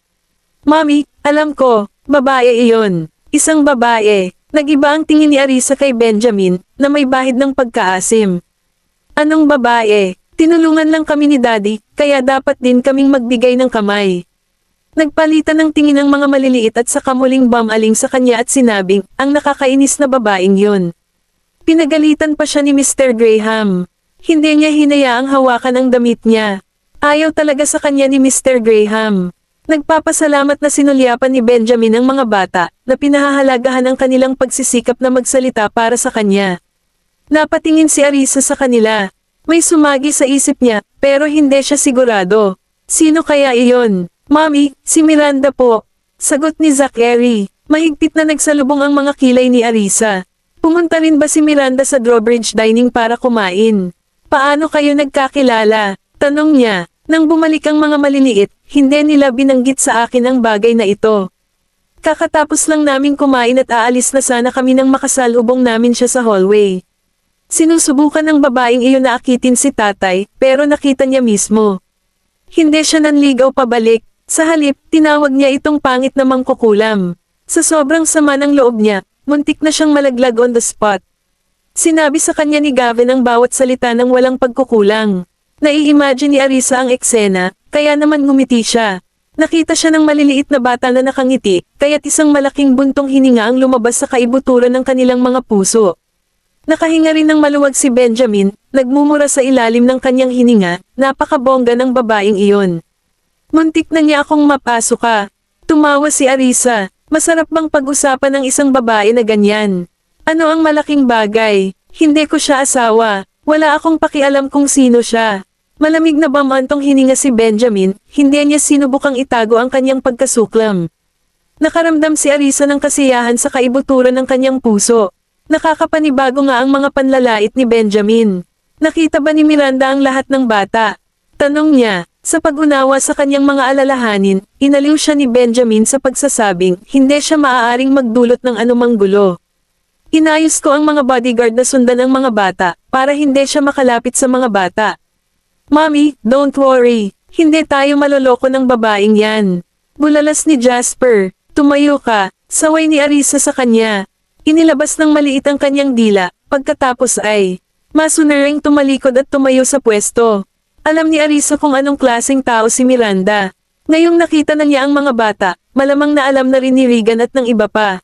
Speaker 1: Mami, alam ko, babae iyon. Isang babae. Nag-iba ang tingin ni Arisa kay Benjamin, na may bahid ng pagkaasim. Anong babae? Tinulungan lang kami ni Daddy, kaya dapat din kaming magbigay ng kamay. Nagpalitan ng tingin ng mga maliliit at saka muling bumaling sa kanya at sinabing, ang nakakainis na babaeng yun. Pinagalitan pa siya ni Mr. Graham. Hindi niya hinayaang hawakan ang damit niya. Ayaw talaga sa kanya ni Mr. Graham. Nagpapasalamat na sinulyapan ni Benjamin ang mga bata, na pinahahalagahan ang kanilang pagsisikap na magsalita para sa kanya. Napatingin si Arisa sa kanila. May sumagi sa isip niya, pero hindi siya sigurado. Sino kaya iyon? Mami, si Miranda po. Sagot ni Zachary. Mahigpit na nagsalubong ang mga kilay ni Arisa. Pumunta rin ba si Miranda sa drawbridge dining para kumain? Paano kayo nagkakilala? Tanong niya. Nang bumalik ang mga maliliit, hindi nila binanggit sa akin ang bagay na ito. Kakatapos lang naming kumain at aalis na sana kami nang makasalubong namin siya sa hallway. Sinusubukan ng babaeng iyon na akitin si tatay, pero nakita niya mismo. Hindi siya nanligaw pabalik. Sa halip, tinawag niya itong pangit na mangkukulam. Sa sobrang sama ng loob niya, muntik na siyang malaglag on the spot. Sinabi sa kanya ni Gavin ang bawat salita ng walang pagkukulang. Nai-imagine ni Arisa ang eksena, kaya naman ngumiti siya. Nakita siya ng maliliit na bata na nakangiti, kaya't isang malaking buntong hininga ang lumabas sa kaibuturan ng kanilang mga puso. Nakahinga rin ng maluwag si Benjamin, nagmumura sa ilalim ng kanyang hininga, napakabongga ng babaeng iyon. Muntik na niya akong mapasok ka. Tumawa si Arisa. Masarap bang pag-usapan ng isang babae na ganyan? Ano ang malaking bagay? Hindi ko siya asawa. Wala akong pakialam kung sino siya. Malamig na bamantong hininga si Benjamin, hindi niya sinubukang itago ang kanyang pagkasuklam. Nakaramdam si Arisa ng kasiyahan sa kaibuturan ng kanyang puso. Nakakapanibago nga ang mga panlalait ni Benjamin. Nakita ba ni Miranda ang lahat ng bata? Tanong niya. Sa pag-unawa sa kanyang mga alalahanin, inaliw siya ni Benjamin sa pagsasabing, hindi siya maaaring magdulot ng anumang gulo. Inayos ko ang mga bodyguard na sundan ang mga bata, para hindi siya makalapit sa mga bata. Mommy, don't worry. Hindi tayo maloloko ng babaeng yan. Bulalas ni Jasper. Tumayo ka. Saway ni Arisa sa kanya. Inilabas ng maliit ang kanyang dila, pagkatapos ay, masunaring tumalikod at tumayo sa pwesto. Alam ni Arisa kung anong klaseng tao si Miranda. Ngayong nakita na niya ang mga bata, malamang na alam na rin ni Regan at ng iba pa.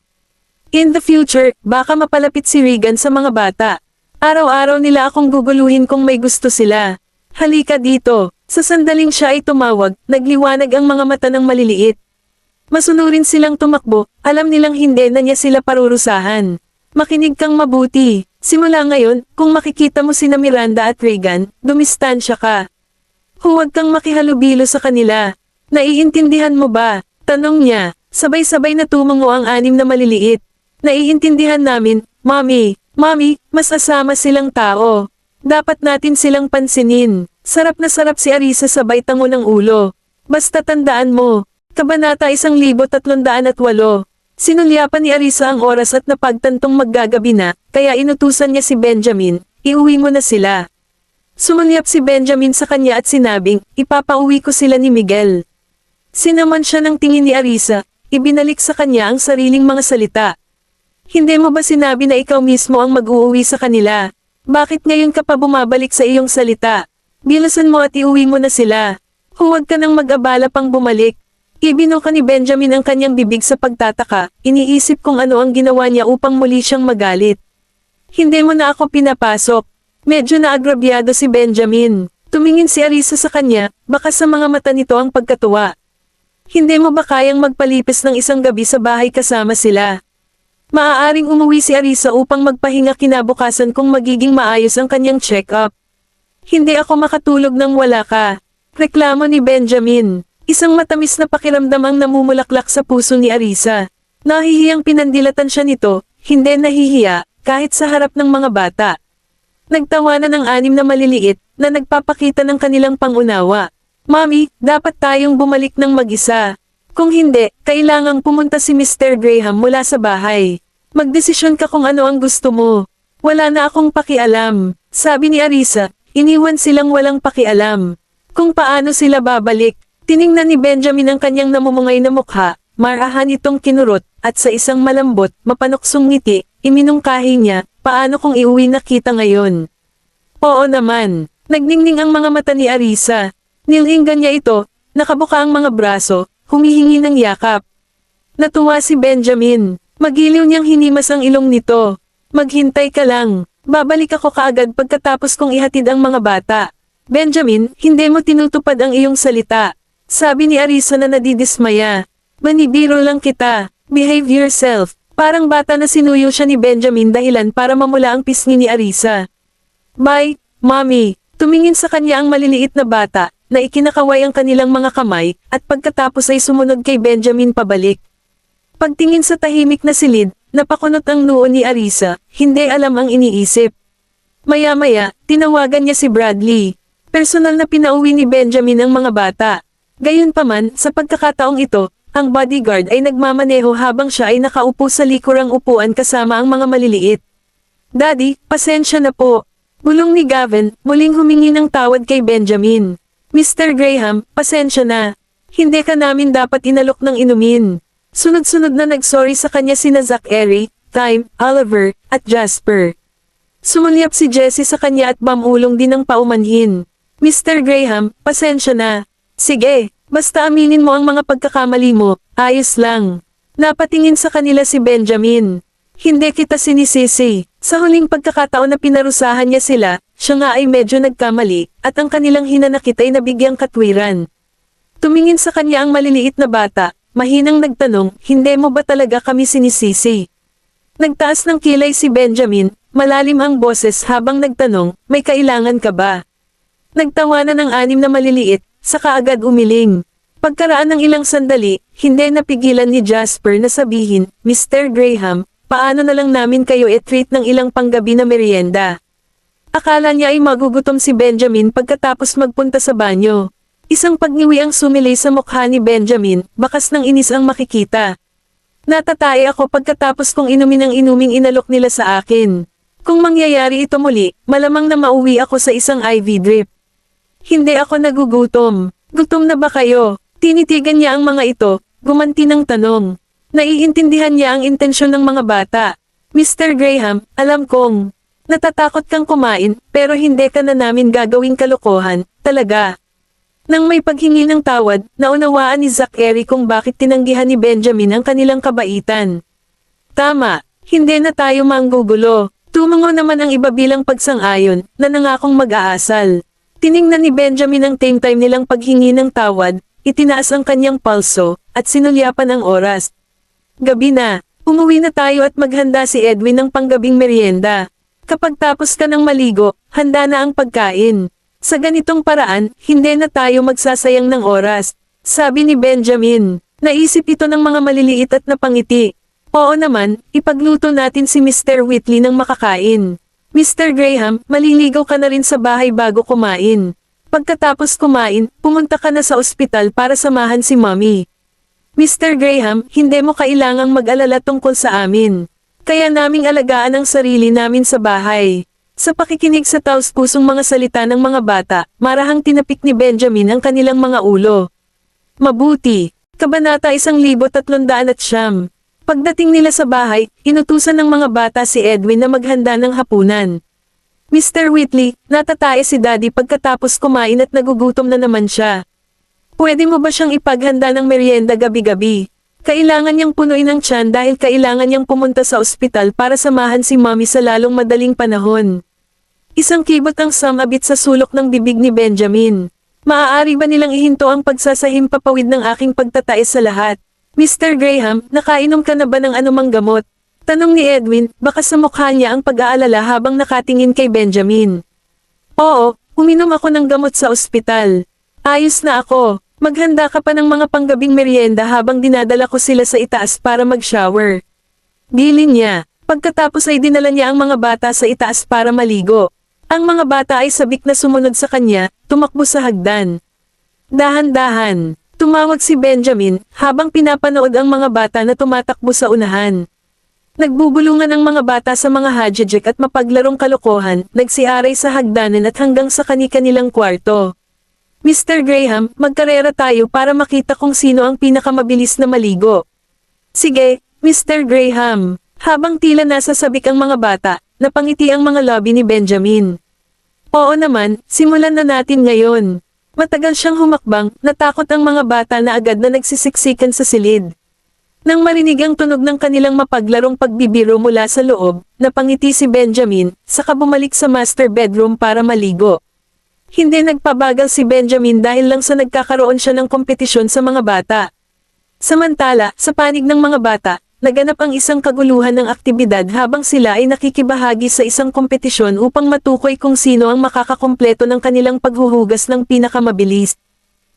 Speaker 1: In the future, baka mapalapit si Regan sa mga bata. Araw-araw nila akong guguluhin kung may gusto sila. Halika dito. Sa sandaling siya ay tumawag, nagliwanag ang mga mata ng maliliit. Masunurin silang tumakbo, alam nilang hindi na niya sila parurusahan. Makinig kang mabuti. Simula ngayon, kung makikita mo sina Miranda at Regan, dumistansya ka. Huwag kang makihalubilo sa kanila. Naiintindihan mo ba? Tanong niya. Sabay-sabay na tumango ang anim na maliliit. Naiintindihan namin, Mommy. Mommy, mas asama silang tao. Dapat natin silang pansinin. Sarap na sarap si Arisa sabay tango ng ulo. Basta tandaan mo, Kabanata 1308. Sinulyapan ni Arisa ang oras at napagtantong maggagabi na, kaya inutusan niya si Benjamin, iuwi mo na sila. Sumulyap si Benjamin sa kanya at sinabing, ipapauwi ko sila ni Miguel. Sinaman siya ng tingin ni Arisa, ibinalik sa kanya ang sariling mga salita. Hindi mo ba sinabi na ikaw mismo ang mag-uuwi sa kanila? Bakit ngayon ka pa bumabalik sa iyong salita? Bilasan mo at iuwi mo na sila. Huwag ka nang mag-abala pang bumalik. Ibinuka ni Benjamin ang kanyang bibig sa pagtataka, iniisip kung ano ang ginawa niya upang muli siyang magalit. Hindi mo na ako pinapasok. Medyo naagrabyado si Benjamin. Tumingin si Arisa sa kanya, baka sa mga mata nito ang pagkatuwa. Hindi mo ba kayang magpalipis ng isang gabi sa bahay kasama sila? Maaaring umuwi si Arisa upang magpahinga kinabukasan kung magiging maayos ang kanyang check-up. Hindi ako makatulog nang wala ka. Reklamo ni Benjamin. Isang matamis na pakiramdam ang namumulaklak sa puso ni Arisa. Nahihiyang pinandilatan siya nito, hindi nahihiya, kahit sa harap ng mga bata. Nagtawanan ang 6 na maliliit, na nagpapakita ng kanilang pangunawa. Mami, dapat tayong bumalik ng mag-isa. Kung hindi, kailangang pumunta si Mr. Graham mula sa bahay. Magdesisyon ka kung ano ang gusto mo. Wala na akong pakialam, sabi ni Arisa, iniwan silang walang pakialam. Kung paano sila babalik. Tiningnan ni Benjamin ang kanyang namumungay na mukha, marahan itong kinurot, at sa isang malambot, mapanuksong ngiti, iminungkahi niya, paano kung iuwi na kita ngayon? Oo naman, nagningning ang mga mata ni Arisa. Nilinggan niya ito, nakabuka ang mga braso, humihingi ng yakap. Natuwa si Benjamin, magiliw niyang hinimas ang ilong nito. Maghintay ka lang, babalik ako kaagad pagkatapos kong ihatid ang mga bata. Benjamin, hindi mo tinutupad ang iyong salita. Sabi ni Arisa na nadidismaya. Manibiro lang kita, behave yourself. Parang bata na sinuyo siya ni Benjamin dahilan para mamula ang pisngi ni Arisa. Bye, Mommy. Tumingin sa kanya ang maliliit na bata, na ikinakaway ang kanilang mga kamay, at pagkatapos ay sumunod kay Benjamin pabalik. Pagtingin sa tahimik na silid, napakunot ang noo ni Arisa, hindi alam ang iniisip. Maya-maya, tinawagan niya si Bradley. Personal na pinauwi ni Benjamin ang mga bata. Gayunpaman, sa pagkakataong ito, ang bodyguard ay nagmamaneho habang siya ay nakaupo sa likurang upuan kasama ang mga maliliit. Daddy, pasensya na po. Bulong ni Gavin, muling humingi ng tawad kay Benjamin. Mr. Graham, pasensya na. Hindi ka namin dapat inalok ng inumin. Sunod-sunod na nagsorry sa kanya sina Zachary, Time, Oliver, at Jasper. Sumulyap si Jessie sa kanya at bamulong din ng paumanhin. Mr. Graham, pasensya na. Sige, basta aminin mo ang mga pagkakamali mo, ayos lang. Napatingin sa kanila si Benjamin. Hindi kita sinisisi. Sa huling pagkakataon na pinarusahan niya sila, siya nga ay medyo nagkamali, at ang kanilang hinanakit ay nabigyang katwiran. Tumingin sa kanya ang maliliit na bata, mahinang nagtanong, hindi mo ba talaga kami sinisisi? Nagtaas ng kilay si Benjamin, malalim ang boses habang nagtanong, may kailangan ka ba? Nagtawanan ng 6 na maliliit, saka agad umiling. Pagkaraan ng ilang sandali, hindi napigilan ni Jasper na sabihin, Mr. Graham, paano na lang namin kayo i-treat ng ilang panggabi na merienda? Akala niya ay magugutom si Benjamin pagkatapos magpunta sa banyo. Isang pagniwi ang sumilay sa mukha ni Benjamin, bakas ng inis ang makikita. Natatay ako pagkatapos kong inumin ang inuming inalok nila sa akin. Kung mangyayari ito muli, malamang na mauwi ako sa isang IV drip. Hindi ako nagugutom. Gutom na ba kayo? Tinitigan niya ang mga ito, gumanti ng tanong. Naiintindihan niya ang intensyon ng mga bata. Mr. Graham, alam kong natatakot kang kumain, pero hindi ka na namin gagawing kalokohan, talaga. Nang may paghingi ng tawad, naunawaan ni Zachary kung bakit tinanggihan ni Benjamin ang kanilang kabaitan. Tama, hindi na tayo manggugulo. Tumango naman ang iba bilang pagsang-ayon, na nangakong mag-aasal. Tiningnan ni Benjamin ang time nilang paghingi ng tawad, itinaas ang kanyang pulso, at sinulyapan ang oras. Gabi na, umuwi na tayo at maghanda si Edwin ng panggabing merienda. Kapag tapos ka ng maligo, handa na ang pagkain. Sa ganitong paraan, hindi na tayo magsasayang ng oras, sabi ni Benjamin. Naisip ito ng mga maliliit at napangiti. Oo naman, ipagluto natin si Mr. Whitley ng makakain. Mr. Graham, maliligaw ka na rin sa bahay bago kumain. Pagkatapos kumain, pumunta ka na sa ospital para samahan si Mommy. Mr. Graham, hindi mo kailangang mag-alala tungkol sa amin. Kaya naming alagaan ang sarili namin sa bahay. Sa pakikinig sa taos-pusong mga salita ng mga bata, marahang tinapik ni Benjamin ang kanilang mga ulo. Mabuti. Kabanata 1309. Pagdating nila sa bahay, inutusan ng mga bata si Edwin na maghanda ng hapunan. Mr. Whitley, natatae si Daddy pagkatapos kumain at nagugutom na naman siya. Pwede mo ba siyang ipaghanda ng merienda gabi-gabi? Kailangan niyang punuin ang tiyan dahil kailangan niyang pumunta sa ospital para samahan si Mommy sa lalong madaling panahon. Isang kibot ang sumabit sa sulok ng bibig ni Benjamin. Maaari ba nilang ihinto ang pagsasahimpapawid ng aking pagtatais sa lahat? Mr. Graham, nakainom ka na ba ng anumang gamot? Tanong ni Edwin, baka sa mukha niya ang pag-aalala habang nakatingin kay Benjamin. Oo, uminom ako ng gamot sa ospital. Ayos na ako. Maghanda ka pa ng mga panggabing merienda habang dinadala ko sila sa itaas para mag-shower. Bilin niya. Pagkatapos ay dinala niya ang mga bata sa itaas para maligo. Ang mga bata ay sabik na sumunod sa kanya, tumakbo sa hagdan. Dahan-dahan. Tumawag si Benjamin, habang pinapanood ang mga bata na tumatakbo sa unahan. Nagbubulungan ang mga bata sa mga hadjejek at mapaglarong kalokohan, nagsiaray sa hagdanan at hanggang sa kani-kanilang kwarto. Mr. Graham, magkarera tayo para makita kung sino ang pinakamabilis na maligo. Sige, Mr. Graham. Habang tila nasa sabik ang mga bata, napangiti ang mga labi ni Benjamin. Oo naman, simulan na natin ngayon. Matagal siyang humakbang, natakot ang mga bata na agad na nagsisiksikan sa silid. Nang marinig ang tunog ng kanilang mapaglarong pagbibiro mula sa loob, napangiti si Benjamin, saka bumalik sa master bedroom para maligo. Hindi nagpabagal si Benjamin dahil lang sa nagkakaroon siya ng kompetisyon sa mga bata. Samantala, sa panig ng mga bata, naganap ang isang kaguluhan ng aktibidad habang sila ay nakikibahagi sa isang kompetisyon upang matukoy kung sino ang makakakompleto ng kanilang paghuhugas ng pinakamabilis.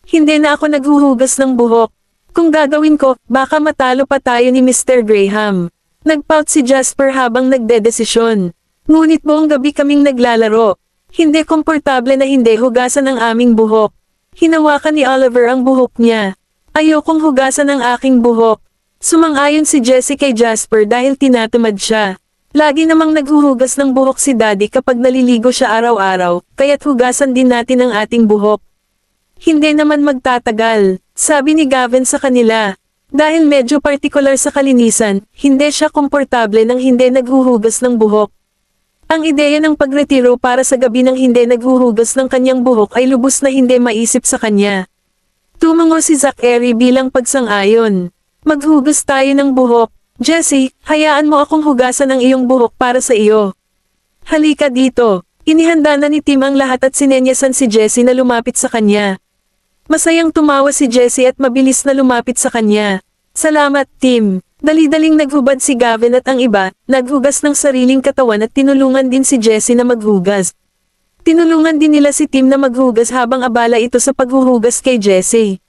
Speaker 1: Hindi na ako naghuhugas ng buhok. Kung gagawin ko, baka matalo pa tayo ni Mr. Graham. Nagpout si Jasper habang nagdedesisyon. Ngunit buong gabi kaming naglalaro. Hindi komportable na hindi hugasan ang aming buhok. Hinawakan ni Oliver ang buhok niya. Ayokong hugasan ang aking buhok. Sumang-ayon si Jessie kay Jasper dahil tinatamad siya. Lagi namang naghuhugas ng buhok si Daddy kapag naliligo siya araw-araw, kaya't hugasan din natin ang ating buhok. Hindi naman magtatagal, sabi ni Gavin sa kanila. Dahil medyo partikular sa kalinisan, hindi siya komportable nang hindi naghuhugas ng buhok. Ang ideya ng pagretiro para sa gabi ng hindi naghuhugas ng kanyang buhok ay lubos na hindi maisip sa kanya. Tumango si Zachary bilang pagsang-ayon. Maghugas tayo ng buhok. Jessie, hayaan mo akong hugasan ang iyong buhok para sa iyo. Halika dito. Inihanda na ni Tim ang lahat at sinenyasan si Jessie na lumapit sa kanya. Masayang tumawa si Jessie at mabilis na lumapit sa kanya. Salamat, Tim. Dali-daling naghubad si Gavin at ang iba, naghugas ng sariling katawan at tinulungan din si Jessie na maghugas. Tinulungan din nila si Tim na maghugas habang abala ito sa paghuhugas kay Jessie.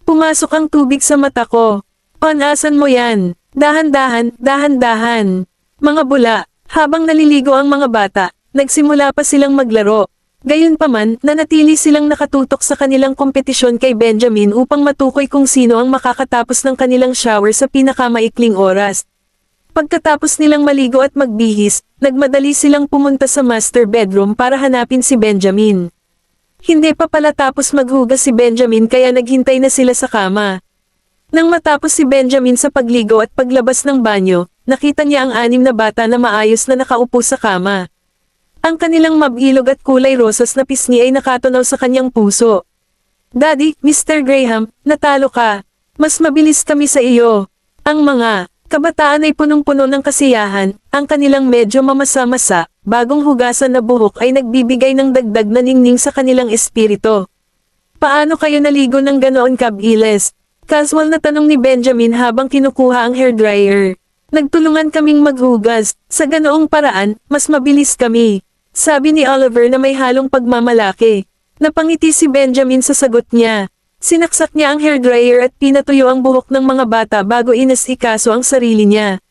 Speaker 1: Pumasok ang tubig sa mata ko. Panasan mo yan. Dahan-dahan, dahan-dahan. Mga bula, habang naliligo ang mga bata, nagsimula pa silang maglaro. Gayunpaman, nanatili silang nakatutok sa kanilang kompetisyon kay Benjamin upang matukoy kung sino ang makakatapos ng kanilang shower sa pinakamaikling oras. Pagkatapos nilang maligo at magbihis, nagmadali silang pumunta sa master bedroom para hanapin si Benjamin. Hindi pa pala tapos maghugas si Benjamin kaya naghintay na sila sa kama. Nang matapos si Benjamin sa pagligo at paglabas ng banyo, nakita niya ang 6 na bata na maayos na nakaupo sa kama. Ang kanilang mabilog at kulay rosas na pisngi ay nakatunaw sa kanyang puso. Daddy, Mr. Graham, natalo ka. Mas mabilis kami sa iyo. Ang mga kabataan ay punong-puno ng kasiyahan, ang kanilang medyo mamasa-masa, bagong hugasan na buhok ay nagbibigay ng dagdag na ningning sa kanilang espiritu. Paano kayo naligo ng ganoon kabilis? Casual na tanong ni Benjamin habang kinukuha ang hairdryer. Nagtulungan kaming maghugas, sa ganoong paraan, mas mabilis kami. Sabi ni Oliver na may halong pagmamalaki. Napangiti si Benjamin sa sagot niya. Sinaksak niya ang hairdryer at pinatuyo ang buhok ng mga bata bago inasikaso ang sarili niya.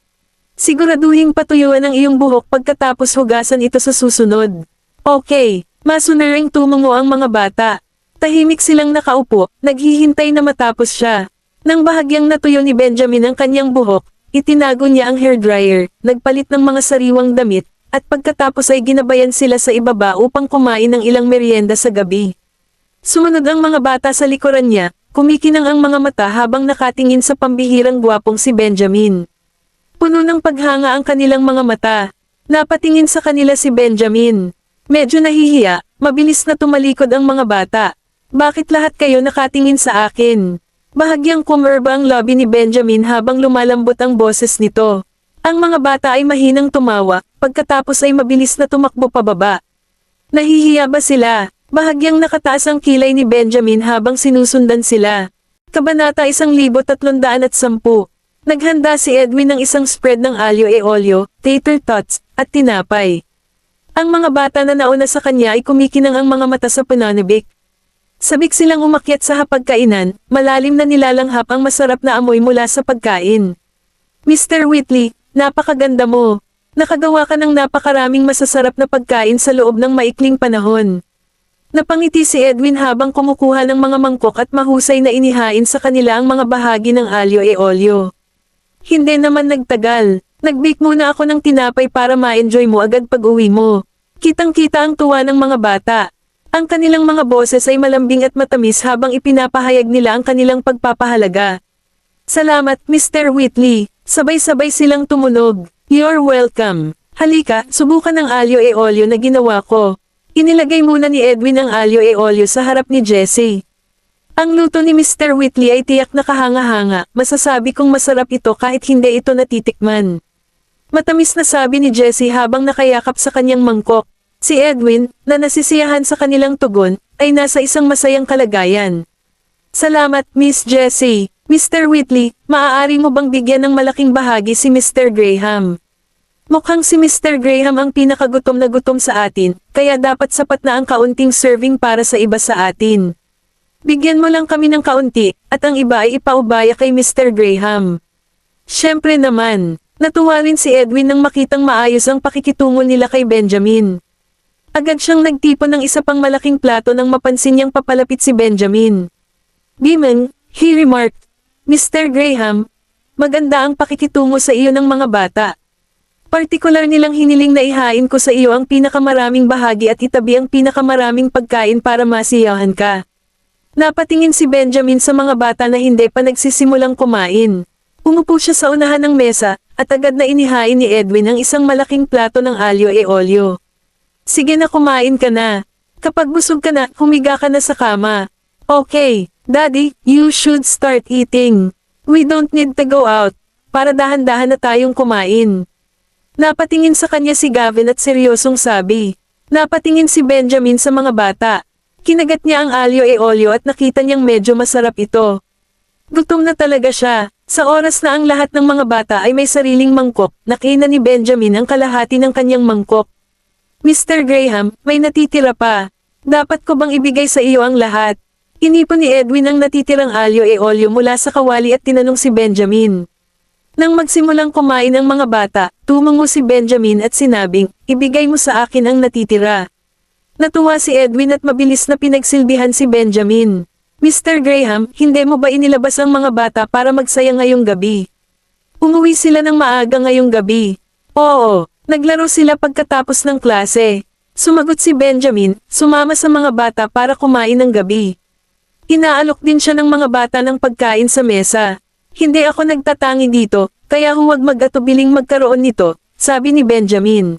Speaker 1: Siguraduhing patuyuan ang iyong buhok pagkatapos hugasan ito sa susunod. Okay, masunuring tumungo ang mga bata. Tahimik silang nakaupo, naghihintay na matapos siya. Nang bahagyang natuyo ni Benjamin ang kanyang buhok, itinago niya ang hairdryer, nagpalit ng mga sariwang damit, at pagkatapos ay ginabayan sila sa ibaba upang kumain ng ilang merienda sa gabi. Sumunod ang mga bata sa likuran niya, kumikinang ang mga mata habang nakatingin sa pambihirang gwapong si Benjamin. Puno ng paghanga ang kanilang mga mata. Napatingin sa kanila si Benjamin. Medyo nahihiya, mabilis na tumalikod ang mga bata. Bakit lahat kayo nakatingin sa akin? Bahagyang kumerba ang labi ni Benjamin habang lumalambot ang boses nito. Ang mga bata ay mahinang tumawa, pagkatapos ay mabilis na tumakbo pababa. Nahihiya ba sila? Bahagyang nakataas ang kilay ni Benjamin habang sinusundan sila. Kabanata 1310. Naghanda si Edwin ng isang spread ng alyo e olio, tater tots, at tinapay. Ang mga bata na nauna sa kanya ay kumikinang ang mga mata sa pananabik. Sabik silang umakyat sa hapagkainan, malalim na nilalanghap ang masarap na amoy mula sa pagkain. Mr. Whitley, napakaganda mo. Nakagawa ka ng napakaraming masasarap na pagkain sa loob ng maikling panahon. Napangiti si Edwin habang kumukuha ng mga mangkok at mahusay na inihain sa kanila ang mga bahagi ng alyo e olio. Hindi naman nagtagal. Nag-bake muna ako ng tinapay para ma-enjoy mo agad pag-uwi mo. Kitang-kita ang tuwa ng mga bata. Ang kanilang mga boses ay malambing at matamis habang ipinapahayag nila ang kanilang pagpapahalaga. Salamat, Mr. Whitley. Sabay-sabay silang tumunog. You're welcome. Halika, subukan ang alyo e olio na ginawa ko. Inilagay muna ni Edwin ang alyo e olio sa harap ni Jessie. Ang luto ni Mr. Whitley ay tiyak na kahanga-hanga, masasabi kong masarap ito kahit hindi ito natitikman. Matamis na sabi ni Jessie habang nakayakap sa kanyang mangkok. Si Edwin, na nasisiyahan sa kanilang tugon, ay nasa isang masayang kalagayan. Salamat, Miss Jessie. Mr. Whitley, maaari mo bang bigyan ng malaking bahagi si Mr. Graham? Mukhang si Mr. Graham ang pinakagutom na gutom sa atin, kaya dapat sapat na ang kaunting serving para sa iba sa atin. Bigyan mo lang kami ng kaunti, at ang iba ay ipaubaya kay Mr. Graham. Siyempre naman, natuwa rin si Edwin nang makitang maayos ang pakikitungo nila kay Benjamin. Agad siyang nagtipon ng isa pang malaking plato nang mapansin niyang papalapit si Benjamin. Biman, he remarked, Mr. Graham, maganda ang pakikitungo sa iyo ng mga bata. Partikular nilang hiniling na ihain ko sa iyo ang pinakamaraming bahagi at itabi ang pinakamaraming pagkain para masiyahan ka. Napatingin si Benjamin sa mga bata na hindi pa nagsisimulang kumain. Umupo siya sa unahan ng mesa, at agad na inihain ni Edwin ang isang malaking plato ng alyo e olio. Sige na, kumain ka na. Kapag busog ka na, humiga ka na sa kama. Okay, Daddy, you should start eating. We don't need to go out. Para dahan-dahan na tayong kumain. Napatingin sa kanya si Gavin at seryosong sabi. Napatingin si Benjamin sa mga bata. Kinagat niya ang alyo e olio at nakita niyang medyo masarap ito. Gutom na talaga siya. Sa oras na ang lahat ng mga bata ay may sariling mangkok, nakina ni Benjamin ang kalahati ng kanyang mangkok. Mr. Graham, may natitira pa. Dapat ko bang ibigay sa iyo ang lahat? Inipon ni Edwin ang natitirang alyo e olio mula sa kawali at tinanong si Benjamin. Nang magsimulang kumain ang mga bata, tumango si Benjamin at sinabing, ibigay mo sa akin ang natitira. Natuwa si Edwin at mabilis na pinagsilbihan si Benjamin. Mr. Graham, hindi mo ba inilabas ang mga bata para magsaya ngayong gabi? Umuwi sila ng maaga ngayong gabi. Oo. Naglaro sila pagkatapos ng klase. Sumagot si Benjamin, sumama sa mga bata para kumain ng gabi. Inaalok din siya ng mga bata ng pagkain sa mesa. Hindi ako nagtatangi dito, kaya huwag mag-atubiling magkaroon nito, sabi ni Benjamin.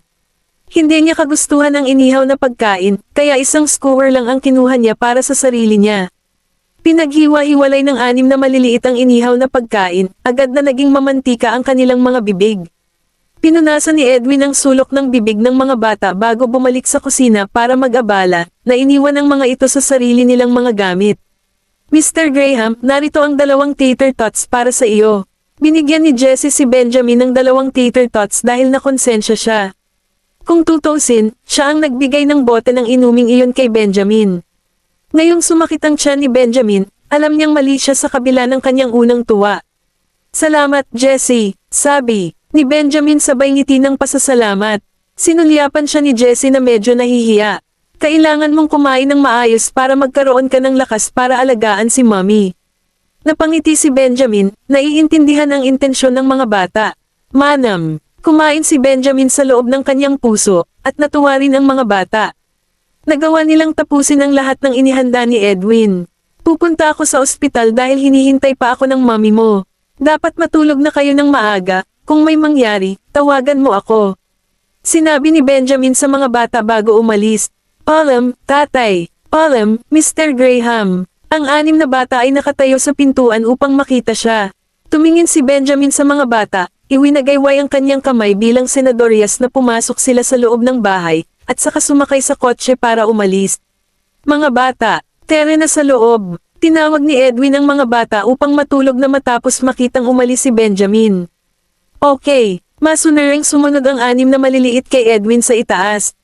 Speaker 1: Hindi niya kagustuhan ang inihaw na pagkain, kaya isang skewer lang ang kinuha niya para sa sarili niya. Pinaghiwa-hiwalay ng 6 na maliliit ang inihaw na pagkain, agad na naging mamantika ang kanilang mga bibig. Pinunasan ni Edwin ang sulok ng bibig ng mga bata bago bumalik sa kusina para mag-abala, na iniwan ang mga ito sa sarili nilang mga gamit. Mr. Graham, narito ang 2 tater tots para sa iyo. Binigyan ni Jessie si Benjamin ng 2 tater tots dahil nakonsensya siya. Kung tutusin, siya ang nagbigay ng bote ng inuming iyon kay Benjamin. Ngayong sumakit ang tiyan ni Benjamin, alam niyang mali siya sa kabila ng kanyang unang tuwa. Salamat, Jessie, sabi ni Benjamin sabay ngiti ng pasasalamat. Sinulyapan siya ni Jessie na medyo nahihiya. Kailangan mong kumain ng maayos para magkaroon ka ng lakas para alagaan si Mommy. Napangiti si Benjamin, naiintindihan ang intensyon ng mga bata. Manam, kumain si Benjamin sa loob ng kanyang puso, at natuwa rin ang mga bata. Nagawa nilang tapusin ang lahat ng inihanda ni Edwin. Pupunta ako sa ospital dahil hinihintay pa ako ng mami mo. Dapat matulog na kayo ng maaga, kung may mangyari, tawagan mo ako. Sinabi ni Benjamin sa mga bata bago umalis. Palm, tatay. Palm, Mr. Graham. Ang 6 na bata ay nakatayo sa pintuan upang makita siya. Tumingin si Benjamin sa mga bata, iwinagayway ang kanyang kamay bilang senadorias na pumasok sila sa loob ng bahay, at saka sumakay sa kotse para umalis. Mga bata, tere na sa loob. Tinawag ni Edwin ang mga bata upang matulog na matapos makitang umalis si Benjamin. Okay, masunarang sumunod ang 6 na maliliit kay Edwin sa itaas.